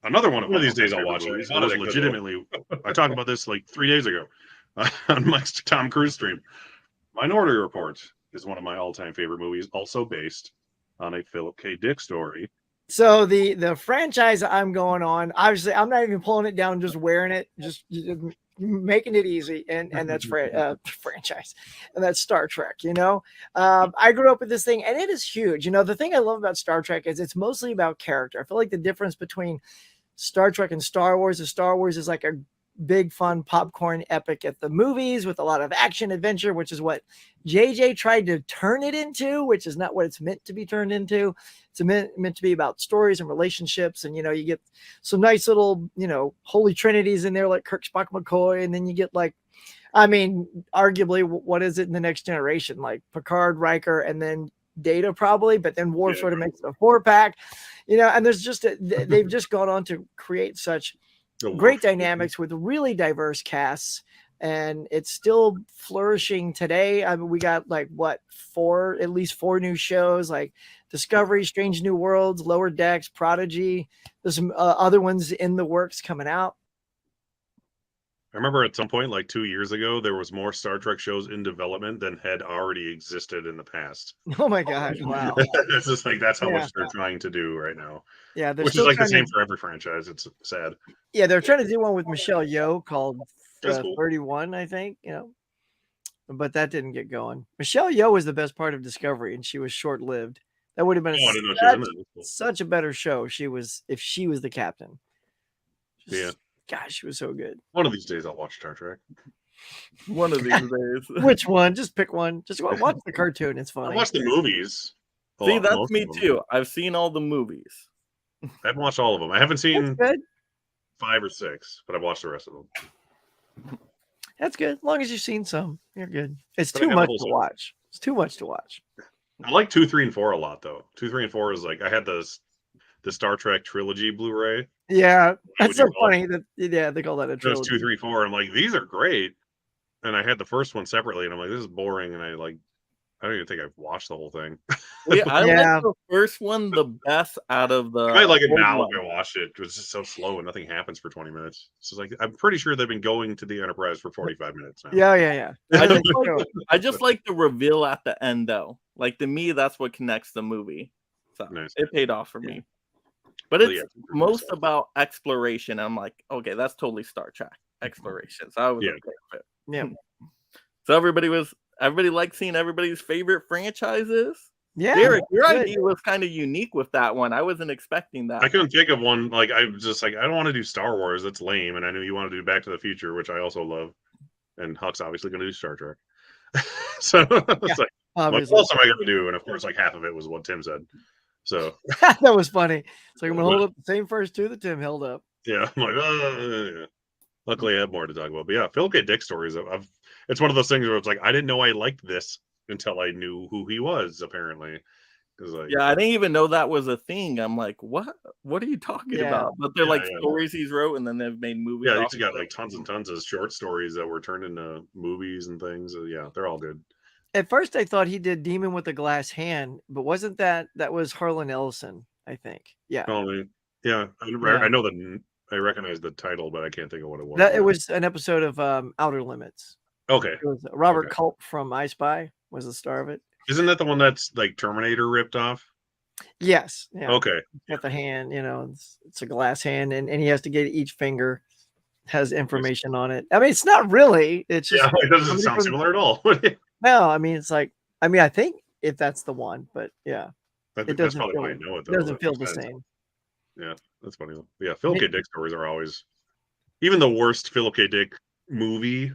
another one of these days I'll watch it. It was legitimately, I talked about this like 3 days ago on Mike's Tom Cruise stream. Minority Report is one of my all-time favorite movies, also based on a Philip K. Dick story. So the franchise I'm going on, obviously, I'm not even pulling it down, just wearing it, just making it easy, and that's franchise, and that's Star Trek. I grew up with this thing, and it is huge. The thing I love about Star Trek is it's mostly about character. I feel like the difference between Star Trek and Star Wars is like a big fun popcorn epic at the movies with a lot of action adventure, which is what JJ tried to turn it into, which is not what it's meant to be turned into. It's meant to be about stories and relationships, and you get some nice little holy trinities in there like Kirk, Spock, McCoy, and then you get arguably what is it in the Next Generation, like Picard, Riker, and then Data probably, but then Worf sort of makes it a 4-pack, and there's just they've just gone on to create such great dynamics with really diverse casts, and it's still flourishing today. I mean, we got at least four new shows like Discovery, Strange New Worlds, Lower Decks, Prodigy. There's some other ones in the works coming out. I remember at some point, like 2 years ago, there was more Star Trek shows in development than had already existed in the past. Oh my gosh! Wow. It's just like that's how much they're trying to do right now. Yeah, which is like the same for every franchise. It's sad. Yeah, they're trying to do one with Michelle Yeoh called 31, I think. But that didn't get going. Michelle Yeoh was the best part of Discovery, and she was short-lived. That would have been such a better show. If she was the captain. Gosh, she was so good. One of these days, I'll watch Star Trek. One of these days. Which one? Just pick one. Just watch the cartoon. It's funny. I watch the movies. See, that's me too. I've seen all the movies. I haven't watched all of them. I haven't seen 5 or 6, but I've watched the rest of them. That's good. As long as you've seen some, you're good. It's too much to watch. It's too much to watch. I like 2, 3, and 4 a lot, though. 2, 3, and 4 is like I had the Star Trek trilogy Blu-ray. Yeah, that's so funny that they call that a trilogy. Those 2, 3, 4. I'm like, these are great, and I had the first one separately, and I'm like, this is boring, and I don't even think I've watched the whole thing. I like the first one the best out of the. I might like it now if I watched it. It was just so slow and nothing happens for 20 minutes. So it's like I'm pretty sure they've been going to the Enterprise for 45 minutes now. Yeah. I just like the reveal at the end, though. Like to me, that's what connects the movie. So it paid off for me. But it's most about exploration. I'm like, okay, that's totally Star Trek exploration. So I was okay with it. Yeah. So everybody liked seeing everybody's favorite franchises. Yeah, Derek, your idea was kind of unique with that one. I wasn't expecting that. I couldn't think of one. Like I was just like, I don't want to do Star Wars. That's lame. And I knew you wanted to do Back to the Future, which I also love. And Huck's obviously going to do Star Trek. So it's like, what else am I going to do? And of course, like half of it was what Tim said. So that was funny. It's like I'm gonna hold up the same first two that Tim held up. Yeah, I'm like, yeah. Luckily, I have more to talk about. But yeah, Phil K. Dick stories. It's one of those things where it's like I didn't know I liked this until I knew who he was. Apparently, because I didn't even know that was a thing. I'm like, what? What are you talking about? But they're stories he's wrote, and then they've made movies. Yeah, he's got like tons and tons of short stories that were turned into movies and things. So, yeah, they're all good. At first, I thought he did Demon with a Glass Hand, but wasn't that was Harlan Ellison? I think. Yeah. Oh, yeah. I know that. I recognize the title, but I can't think of what it was. That it was an episode of Outer Limits. Okay. It was Robert Okay. Culp from I Spy was the star of it. Isn't that the one that's like Terminator ripped off? Yes. Yeah. Okay. Got the hand, it's a glass hand, and he has to get each finger has information on it. I mean, it's not really. It's just It doesn't sound similar at all. No, I mean, it's like, I think if that's the one, but yeah, I think it that's doesn't probably feel, why I know it. Though. doesn't feel That the makes sense. same. Yeah, that's funny. Though. Yeah, Philip K. Dick stories are always, even the worst Philip K. Dick movie,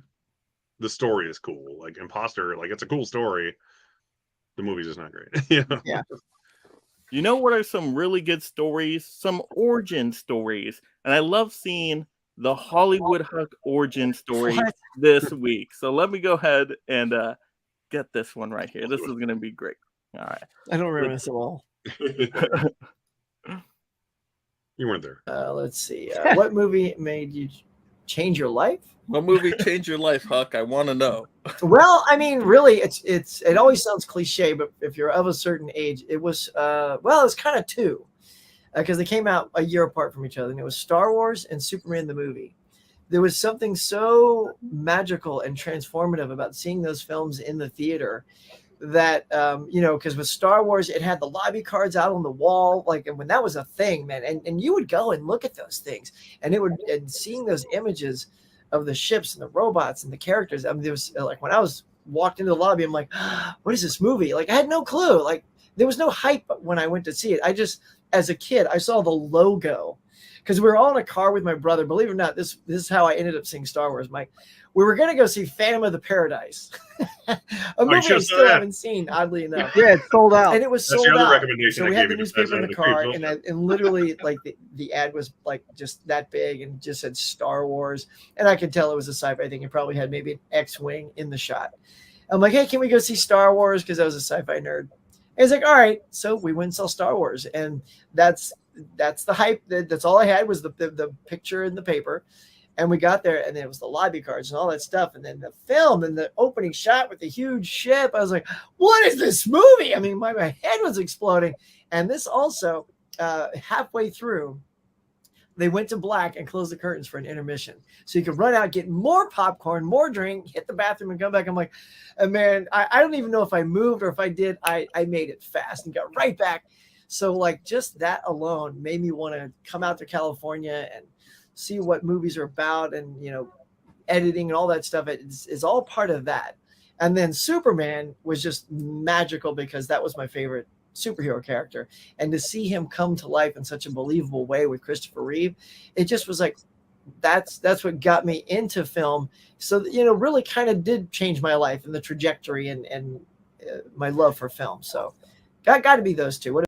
the story is cool. Like Imposter, like it's a cool story. The movie's just not great. Yeah. You know what are some really good stories? Some origin stories. And I love seeing the Hollywood Huck origin story this week. So let me go ahead and get this one right here. This is going to be great. All right. I don't remember this at all. You weren't there. Let's see. What movie made you change your life? What movie changed your life, Huck? I want to know. Well, I mean, really, it always sounds cliche, but if you're of a certain age, it was it's kind of two, because they came out a year apart from each other, and it was Star Wars and Superman the movie. There was something so magical and transformative about seeing those films in the theater that because with Star Wars, it had the lobby cards out on the wall, like, and when that was a thing, man, and you would go and look at those things, and seeing those images of the ships and the robots and the characters. I mean, there was like when I was walked into the lobby, I'm like, what is this movie? Like, I had no clue. Like, there was no hype when I went to see it. I just, as a kid, I saw the logo because we were all in a car with my brother. Believe it or not, this is how I ended up seeing Star Wars, Mike. We were going to go see Phantom of the Paradise, a movie I still haven't seen, oddly enough. Yeah, it's sold out. And it was That's sold the other out. recommendation So I we had gave the you besides newspaper in that, the the car, Creeps and literally, like, the ad was like just that big and just said Star Wars. And I could tell it was a sci-fi thing. It probably had maybe an X-wing in the shot. I'm like, hey, can we go see Star Wars? Because I was a sci-fi nerd. And he's like, all right. So we went and saw Star Wars, and that's the hype. That's all I had was the picture in the paper. And we got there, and then it was the lobby cards and all that stuff. And then the film and the opening shot with the huge ship. I was like, what is this movie? I mean, my head was exploding. And this also, halfway through, they went to black and closed the curtains for an intermission. So you could run out, get more popcorn, more drink, hit the bathroom, and come back. I'm like, man, I don't even know if I moved or if I did. I made it fast and got right back. So, like, just that alone made me want to come out to California and see what movies are about, and editing and all that stuff is all part of that. And then Superman was just magical because that was my favorite superhero character, and to see him come to life in such a believable way with Christopher Reeve, it just was like that's what got me into film. So really kind of did change my life and the trajectory and my love for film. So got to be those two.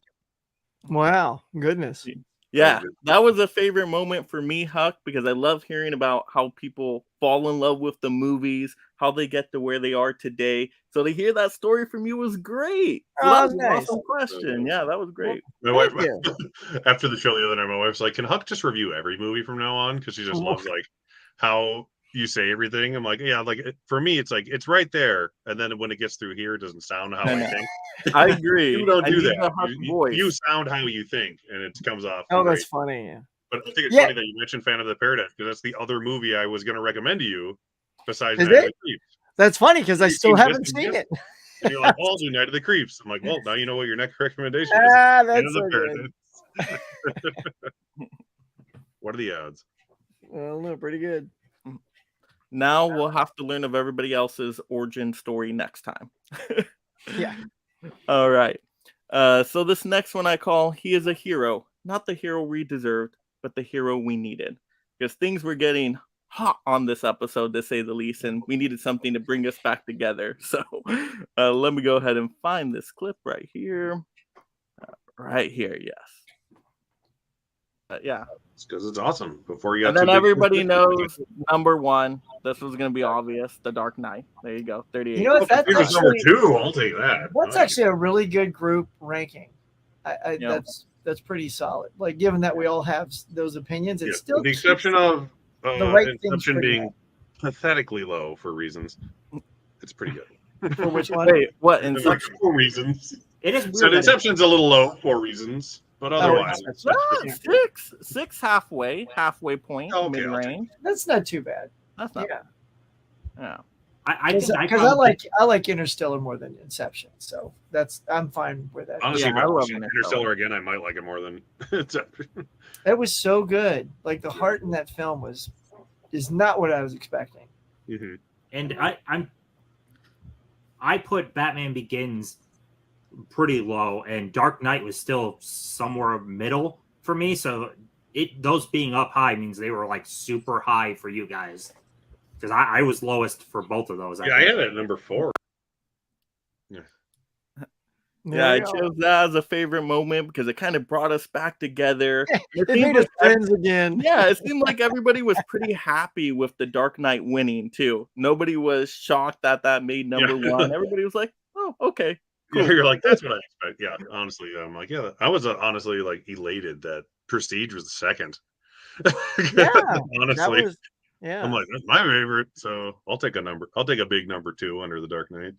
Wow, goodness. Yeah, that was a favorite moment for me, Huck, because I love hearing about how people fall in love with the movies, how they get to where they are today. So to hear that story from you was great. So that was an awesome question. Yeah, that was great. My wife, after the show the other night, my wife's like, "Can Huck just review every movie from now on?" Because she just loves like how you say everything. I'm like, yeah, like for me, it's like it's right there, and then when it gets through here, it doesn't sound how I think. I agree. You don't do that. You sound how you think, and it comes off. Oh, great. That's funny. Yeah. But I think it's funny that you mentioned Phantom of the Paradise, because that's the other movie I was going to recommend to you. Besides Is Night of it? the Creeps. That's funny because I still haven't seen it. And you're like, "Oh, do Night of the Creeps." I'm like, "Well, now you know what your next recommendation is." That's so good. What are the odds? Well, no, pretty good. Now we'll have to learn of everybody else's origin story next time. Yeah. All right. So this next one I call He is a Hero. Not the hero we deserved, but the hero we needed. Because things were getting hot on this episode, to say the least, and we needed something to bring us back together. So let me go ahead and find this clip right here. Right here, yes. Yeah. It's because it's awesome. Before you got and then everybody knows number one. This was going to be obvious. The Dark Knight. There you go. 38. You know what? That's actually, number two. I'll take that. That's actually a really good group ranking. That's pretty solid. Like, given that we all have those opinions, it's still the exception of the right Inception being pathetically low for reasons. It's pretty good. For which one? Wait, what? Inception? For reasons. It is weird. So Inception's a little low for reasons. But otherwise, that's six halfway point, Okay, I'll mid take range. That's not too bad. That's not Yeah, yeah. because I like Interstellar more than Inception, so I'm fine with that. honestly, Yeah, if I love watch Interstellar. Interstellar again, I might like it more than Inception. That was so good. Like the heart in that film is not what I was expecting. Mhm. And I put Batman Begins pretty low, and Dark Knight was still somewhere middle for me. So those being up high means they were like super high for you guys, because I was lowest for both of those. Yeah, I had it at number 4. Yeah, I chose that as a favorite moment because it kind of brought us back together. It made us friends again. Yeah, it seemed like everybody was pretty happy with the Dark Knight winning too. Nobody was shocked that made number one. Everybody was like, "Oh, okay, cool." Yeah, you're like, that's what I expect. Yeah, honestly, I'm like, yeah, I was honestly like elated that Prestige was the second. Yeah, honestly, yeah. I'm like, that's my favorite, so I'll take a big number 2 under the Dark Knight.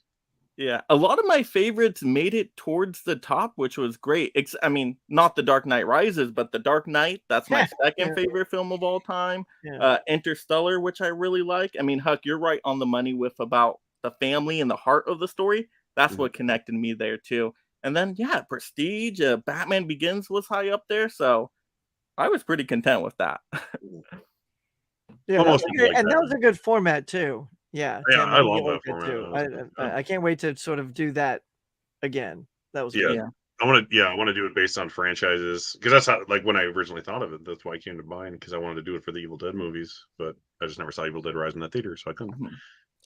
Yeah, a lot of my favorites made it towards the top, which was great. I mean, not The Dark Knight Rises, but The Dark Knight. That's my second favorite film of all time. Yeah. Interstellar, which I really like. I mean, Huck, you're right on the money with about the family and the heart of the story. That's what connected me there too. And then, yeah, Prestige, Batman Begins was high up there, so I was pretty content with that. Yeah, Almost like and that. that was a good format too. Yeah, Yeah, Tim, I you love like that format. too. I can't wait to sort of do that again. That was Yeah. good. Yeah. I want to do it based on franchises because that's how, like, when I originally thought of it, that's why I came to mind, because I wanted to do it for the Evil Dead movies, but I just never saw Evil Dead Rise in that theater, so I couldn't.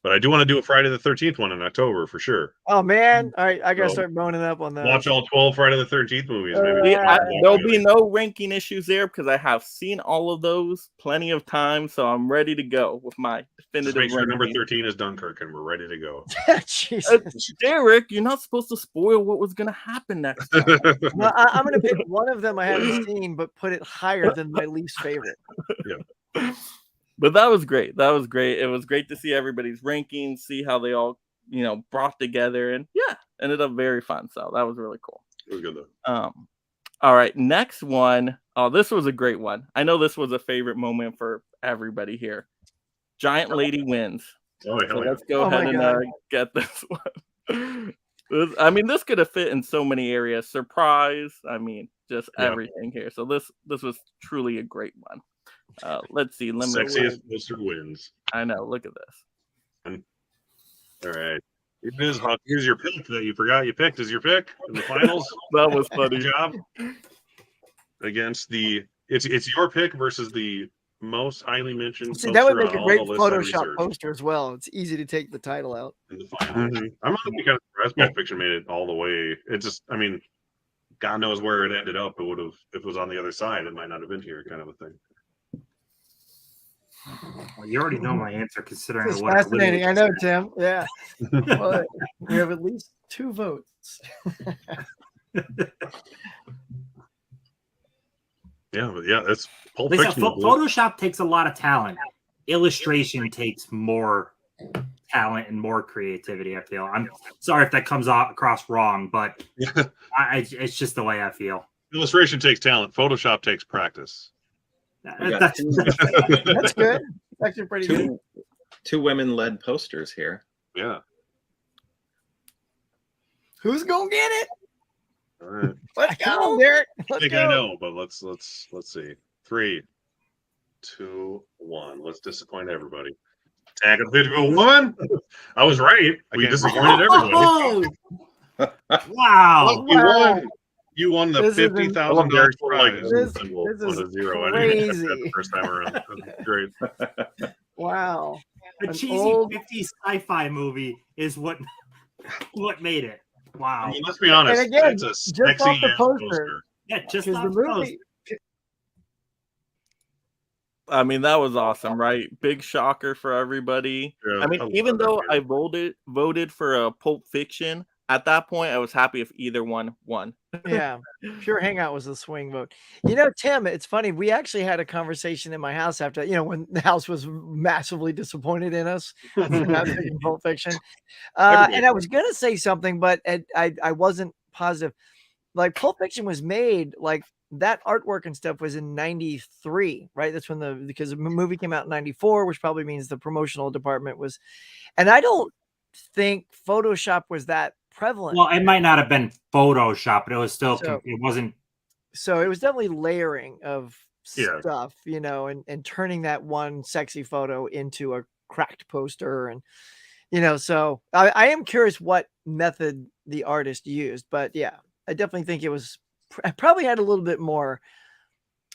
But I do want to do a Friday the 13th one in October for sure. Oh man, all right, I gotta So, start boning up on those. Watch all 12 Friday the 13th movies. Maybe There'll be no ranking issues there because I have seen all of those plenty of times, so I'm ready to go with my just definitive make sure number ranking. 13 is Dunkirk, and we're ready to go. Jesus. Derek, you're not supposed to spoil what was going to happen next time. Well, I'm gonna pick one of them I haven't seen, but put it higher than my least favorite. Yeah. But that was great. That was great. It was great to see everybody's rankings, see how they all, brought together, and yeah, ended up very fun. So that was really cool. It was good though. All right, next one. Oh, this was a great one. I know this was a favorite moment for everybody here. Giant Lady wins. Oh, So hell yeah. let's go ahead and get this one. This could have fit in so many areas. Surprise. I mean, just everything here. So this was truly a great one. Let's see. Sexiest poster wins. I know. Look at this. All right. It is, Huck. Here's your pick that you forgot you picked as your pick in the finals. That was funny. Good job. Against it's your pick versus the most highly mentioned. See, that would poster make on a great all the lists I Photoshop researched. poster as well. It's easy to take the title out. In the finals. I'm honestly kind of surprised Pulp Fiction made it all the way. It just, I mean, God knows where it ended up. It would have, if it was on the other side, it might not have been here, kind of a thing. Well, you already know my answer, considering It's what fascinating. I know, Tim. Yeah. Well, we have at least 2 votes. Yeah, but yeah, that's Pulp Listen, Fiction. Photoshop takes a lot of talent. Illustration takes more talent and more creativity. I feel. I'm sorry if that comes across wrong, but it's just the way I feel. Illustration takes talent. Photoshop takes practice. That's good. Actually, pretty good. 2 women-led posters here. Yeah. Who's gonna get it? All right. Let's go, Derek. I Let's think go. I know, but let's see. 3, 2, 1. Let's disappoint everybody. Tag a video one. I was right. We disappointed everybody. Oh! Wow. Look, you won. You won the This is $50,000 prize. This On is a zero. I didn't expect that crazy. the first time around. That's great. Wow. A An cheesy old- 50s sci-fi movie is what made it. Wow. I mean, let's be honest. And again, it's a just sexy off the ass poster. Yeah, just Because not the movie, I mean, that was awesome, right? Big shocker for everybody. Yeah, I mean, love even that though movie. I voted for a Pulp Fiction, at that point, I was happy if either one won. yeah, Pure Hangout was the swing vote. You know, Tim, it's funny. We actually had a conversation in my house after, when the house was massively disappointed in us for not picking Pulp Fiction. And I was going to say something, but I wasn't positive. like Pulp Fiction was made, like that artwork and stuff was in 93, right? That's when because the movie came out in 94, which probably means the promotional department was, and I don't think Photoshop was that prevalent. Well, it might not have been Photoshop, but it was still, So- it wasn't. So it was definitely layering of Yeah. stuff, and turning that one sexy photo into a cracked poster. And, so I am curious what method the artist used, but yeah, I definitely think it was, I probably had a little bit more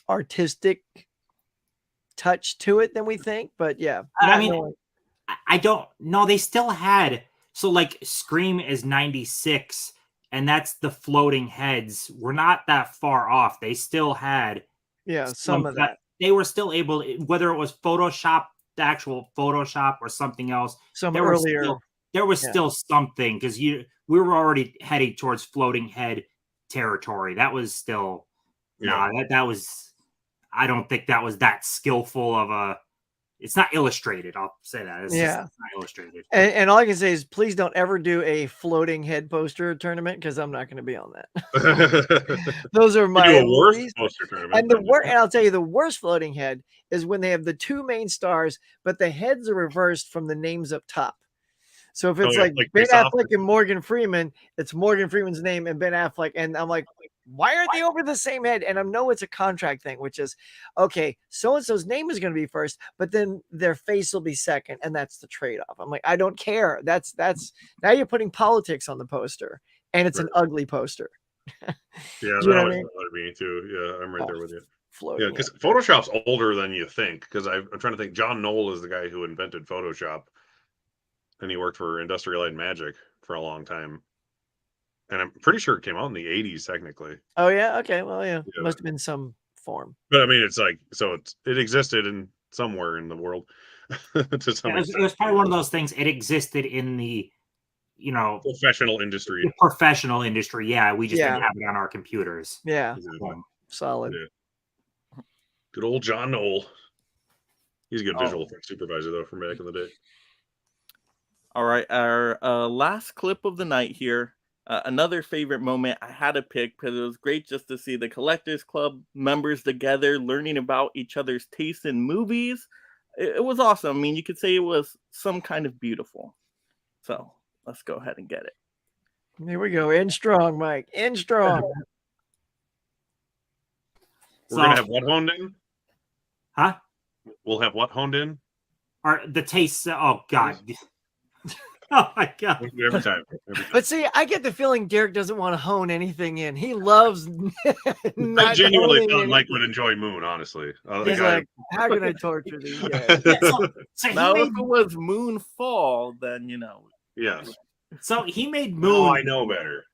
artistic touch to it than we think, but yeah. I mean, I don't know. They still had, so like Scream is 96, and that's the floating heads. We're not that far off. They still had some of that. They were still able, whether it was Photoshop, the actual Photoshop, or something else. Some there earlier. There was still something, because we were already heading towards floating head territory. That was still, that was, I don't think that was that skillful of a, it's not illustrated. I'll say that. It's just not illustrated. And all I can say is please don't ever do a floating head poster tournament, because I'm not going to be on that. Those are my worst poster tournament. And I'll tell you, the worst floating head is when they have the two main stars, but the heads are reversed from the names up top. So if it's like Ben Affleck and Morgan Freeman, it's Morgan Freeman's name and Ben Affleck. And I'm like, why are they over the same head? And I know it's a contract thing, which is, okay, so-and-so's name is going to be first, but then their face will be second. And that's the trade-off. I'm like, I don't care. That's now you're putting politics on the poster, and it's an ugly poster. Yeah, you that always bothered me too. Yeah, I'm right there with you. Yeah, because Photoshop's older than you think. Because I'm trying to think. John Knoll is the guy who invented Photoshop, and he worked for Industrial Light and Magic for a long time. And I'm pretty sure it came out in the 80s, technically. Oh yeah, okay, well yeah. Must have been some form. But I mean, it's like, so it existed in somewhere in the world. To some it was probably one of those things. It existed in the, professional industry. Professional industry, yeah. We just didn't have it on our computers. Yeah, solid. Yeah. Good old John Knoll. He's a good visual effects supervisor, though, from back in the day. All right, our last clip of the night here. Another favorite moment I had to pick, because it was great just to see the Collectors Club members together, learning about each other's taste in movies. It was awesome. I mean, you could say it was some kind of beautiful. So let's go ahead and get it. Here we go. In strong, Mike. In strong. We're going to have what honed in? Huh? We'll have what honed in? The taste. Oh, God. Oh my God! Every time. But see, I get the feeling Derek doesn't want to hone anything in. He loves. I genuinely thought Mike would enjoy Moon. Honestly, he's like, "How can I torture these guys?" Now, if it was Moonfall, then Yes. So he made Moon. Oh, I know better.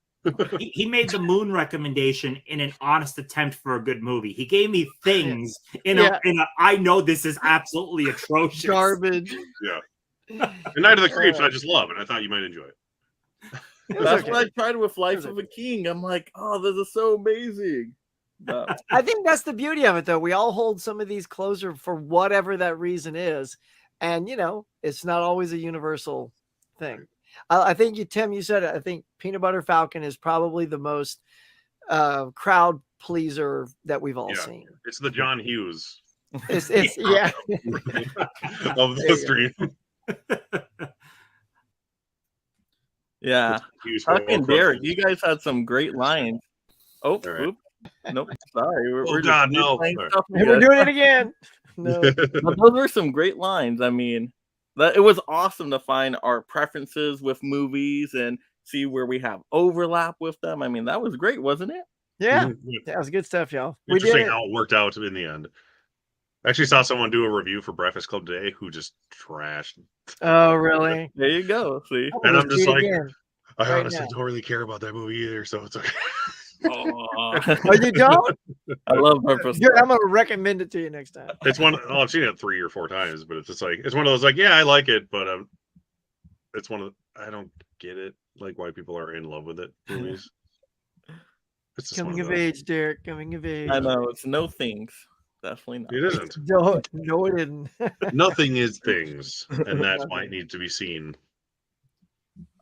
he made the Moon recommendation in an honest attempt for a good movie. He gave me things in a I know this is absolutely atrocious garbage. Yeah. And Night of the Creeps, I just love, and I thought you might enjoy it. That's what I tried with Life of a King. I'm like, oh, this is so amazing. I think that's the beauty of it, though. We all hold some of these closer for whatever that reason is, and it's not always a universal thing. I think Tim, you said it. I think Peanut Butter Falcon is probably the most crowd pleaser that we've all seen. It's the John Hughes. It's of the stream. Yeah, fucking Derek, you guys had some great lines. Oh, oops. Nope, sorry. We're doing it again. No, but those were some great lines. I mean, it was awesome to find our preferences with movies and see where we have overlap with them. I mean, that was great, wasn't it? Yeah, that was good stuff, y'all. Interesting how it worked out in the end. I actually saw someone do a review for Breakfast Club today who just trashed. Oh, really? There you go. See, and I'm just like, I honestly don't really care about that movie either, so it's okay. Oh, you don't? I love Breakfast Club. I'm gonna recommend it to you next time. It's one. I've seen it 3 or 4 times, but it's just like it's one of those like, yeah, I like it, but it's one of I don't get it. Like why people are in love with it. Movies. It's just coming of age, Derek. Coming of age. I know it's no things. Definitely not. It isn't. No, it isn't. Nothing is things, and that's why it needs to be seen.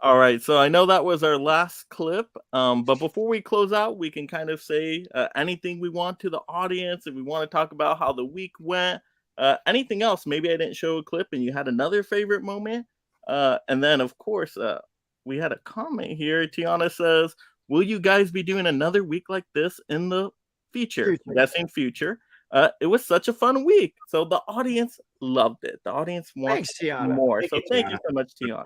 All right, so I know that was our last clip, but before we close out, we can kind of say anything we want to the audience. If we want to talk about how the week went, anything else. Maybe I didn't show a clip and you had another favorite moment. And then, of course, we had a comment here. Tiana says, will you guys be doing another week like this in the future? Guessing future. It was such a fun week. So the audience loved it. The audience wants Tiana. more. So thank you so much, Tiana.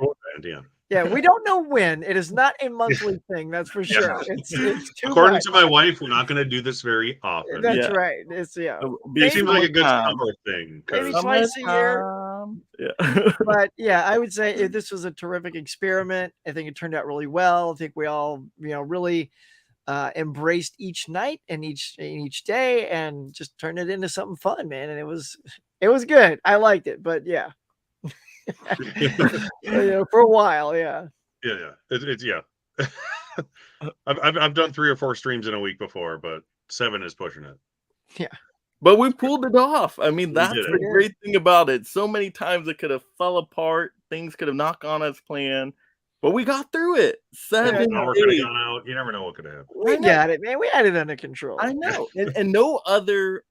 Yeah, we don't know when. It is not a monthly thing, that's for sure. It's too According much. to my wife, we're not going to do this very often. That's right. It's It seems like a good summer thing. Maybe twice a year. Yeah. But yeah, I would say this was a terrific experiment. I think it turned out really well. I think we all, really embraced each night and each day and just turned it into something fun, man. And it was good. I liked it, but yeah. For a while, yeah. It's I've done 3 or 4 streams in a week before, but 7 is pushing it. Yeah, but we pulled it off. I mean, that's the great thing about it. So many times it could have fell apart, things could have not gone as planned, but we got through it. 7 days. Could have gone out. You never know what could happen. We got it, man. We had it under control. I know, and no other.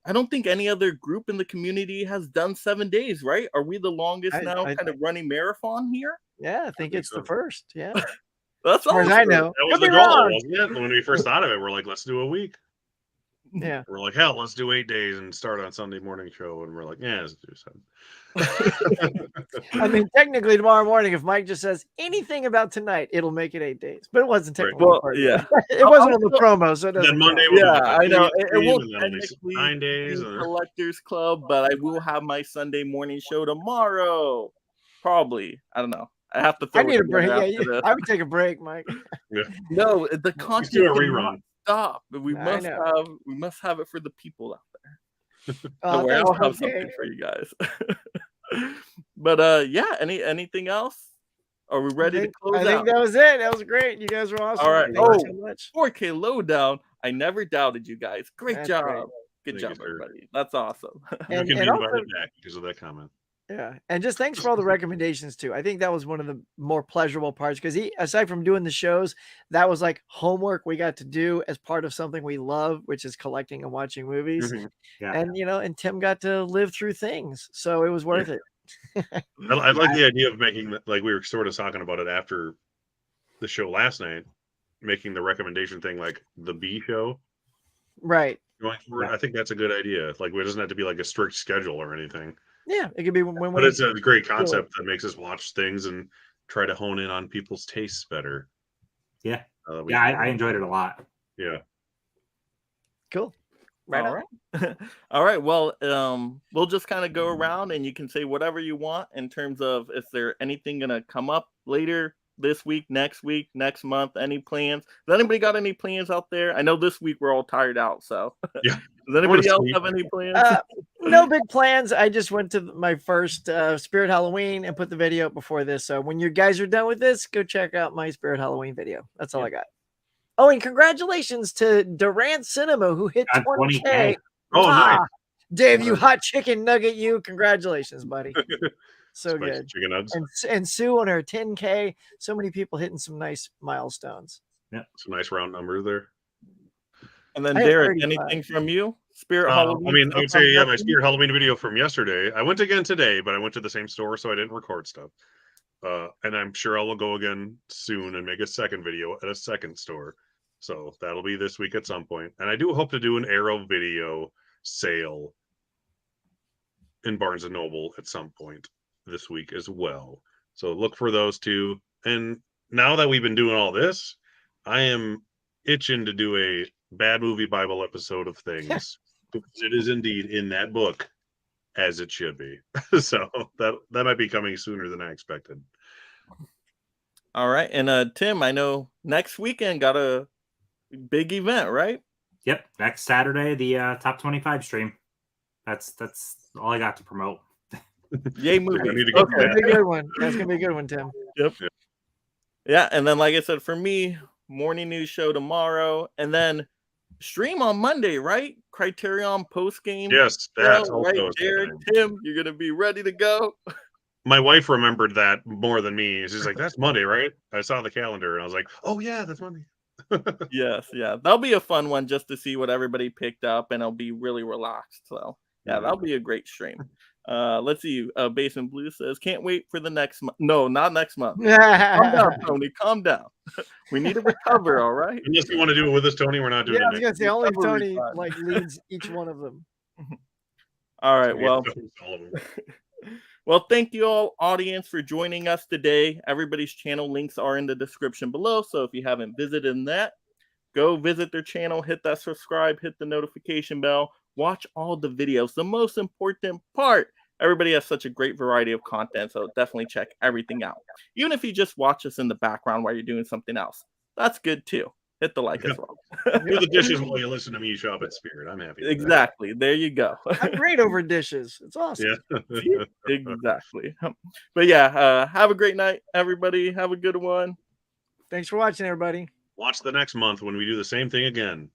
I don't think any other group in the community has done 7 days, right? Are we the longest kind of running marathon here? Yeah, I think it's the first. Yeah. That's as far as I know. That was the goal, wasn't it? When we first thought of it, we're like, let's do a week. Yeah. We're like, hell, let's do 8 days and start on Sunday morning show. And we're like, yeah, let's do 7. I mean, technically tomorrow morning, if Mike just says anything about tonight, it'll make it 8 days. But it wasn't technically. Well, yeah. It wasn't on the promo, so it doesn't. Then Monday count. will I know. It will technically 9 days. Collectors Club, but I will have my Sunday morning show tomorrow. Probably. I don't know. I have to. I need a break. Yeah, I would take a break, Mike. Yeah. No, the content. Do a rerun. Stop. We must have it for the people out there. Oh, I'll have something for you guys. But yeah, anything else? Are we ready to close out? I think that was it. That was great. You guys were awesome. All right. Thank you so much. 4K Lowdown. I never doubted you guys. Great job. Great. Good job, everybody. That's awesome. You can be invited back because of that comment. Yeah, and just thanks for all the recommendations too. I think that was one of the more pleasurable parts because aside from doing the shows, that was like homework we got to do as part of something we love, which is collecting and watching movies. Mm-hmm. Yeah. And and Tim got to live through things, so it was worth it. I like the idea of making, like we were sort of talking about it after the show last night, making the recommendation thing like the B show. Right. Going forward, I think that's a good idea. Like, it doesn't have to be like a strict schedule or anything. Yeah, it could be when but it's a great concept that makes us watch things and try to hone in on people's tastes better. Yeah. I enjoyed it a lot. Yeah. Cool. Right. All right. Well, we'll just kind of go around and you can say whatever you want in terms of is there anything going to come up later this week, next month, any plans? Does anybody got any plans out there? I know this week we're all tired out, so yeah. Does anybody else have any plans? No big plans. I just went to my first Spirit Halloween and put the video up before this. So when you guys are done with this, go check out my Spirit Halloween video. That's all I got. Oh, and congratulations to Durant Cinema who hit 20K. Oh, nice. Dave, you hot chicken nugget, you. Congratulations, buddy. So Spicy good. Chicken nugs. And Sue on her 10K. So many people hitting some nice milestones. Yeah, some nice round numbers there. And then Derek, anything from you? Spirit Halloween? I mean, I would say, my Spirit Halloween video from yesterday. I went again today, but I went to the same store, so I didn't record stuff. And I'm sure I will go again soon and make a second video at a second store. So that'll be this week at some point. And I do hope to do an Arrow video sale in Barnes & Noble at some point this week as well. So look for those two. And now that we've been doing all this, I am itching to do a Bad Movie Bible episode of things. Because it is indeed in that book, as it should be. So that might be coming sooner than I expected. All right. And Tim, I know next weekend got a big event, right? Yep. Next Saturday, the top 25 stream. That's all I got to promote. Yay, movie. Okay. That's gonna be a good one. That's gonna be a good one, Tim. Yep. Yeah, and then like I said, for me, morning news show tomorrow, and then stream on Monday, right? Criterion post game. Yes, that's right. Derek, Tim, you're gonna be ready to go. My wife remembered that more than me. She's like, "That's Monday, right?" I saw the calendar, and I was like, "Oh yeah, that's Monday." Yes, yeah, that'll be a fun one just to see what everybody picked up, and it'll be really relaxed. So yeah, Yeah. that'll be a great stream. Let's see. Basement Blue says, "Can't wait for the next month." No, not next month. Calm down, Tony. Calm down. We need to recover. All right. Unless you want to do it with us, Tony, we're not Yeah, doing I was it. gonna say only if Recovery Tony time. like leads each one of them. All right. Next. Well, All of them. well, thank you all, audience, for joining us today. Everybody's channel links are in the description below. So if you haven't visited that, go visit their channel, hit that subscribe, hit the notification bell, watch all the videos. The most important part, everybody has such a great variety of content, so definitely check everything out. Even if you just watch us in the background while you're doing something else, that's good too. Hit the like as well. Do the dishes while you listen to me shop at Spirit. I'm happy. with that. Exactly. There you go. I'm great over dishes. It's awesome. Yeah. Exactly. But yeah, have a great night, everybody. Have a good one. Thanks for watching, everybody. Watch the next month when we do the same thing again.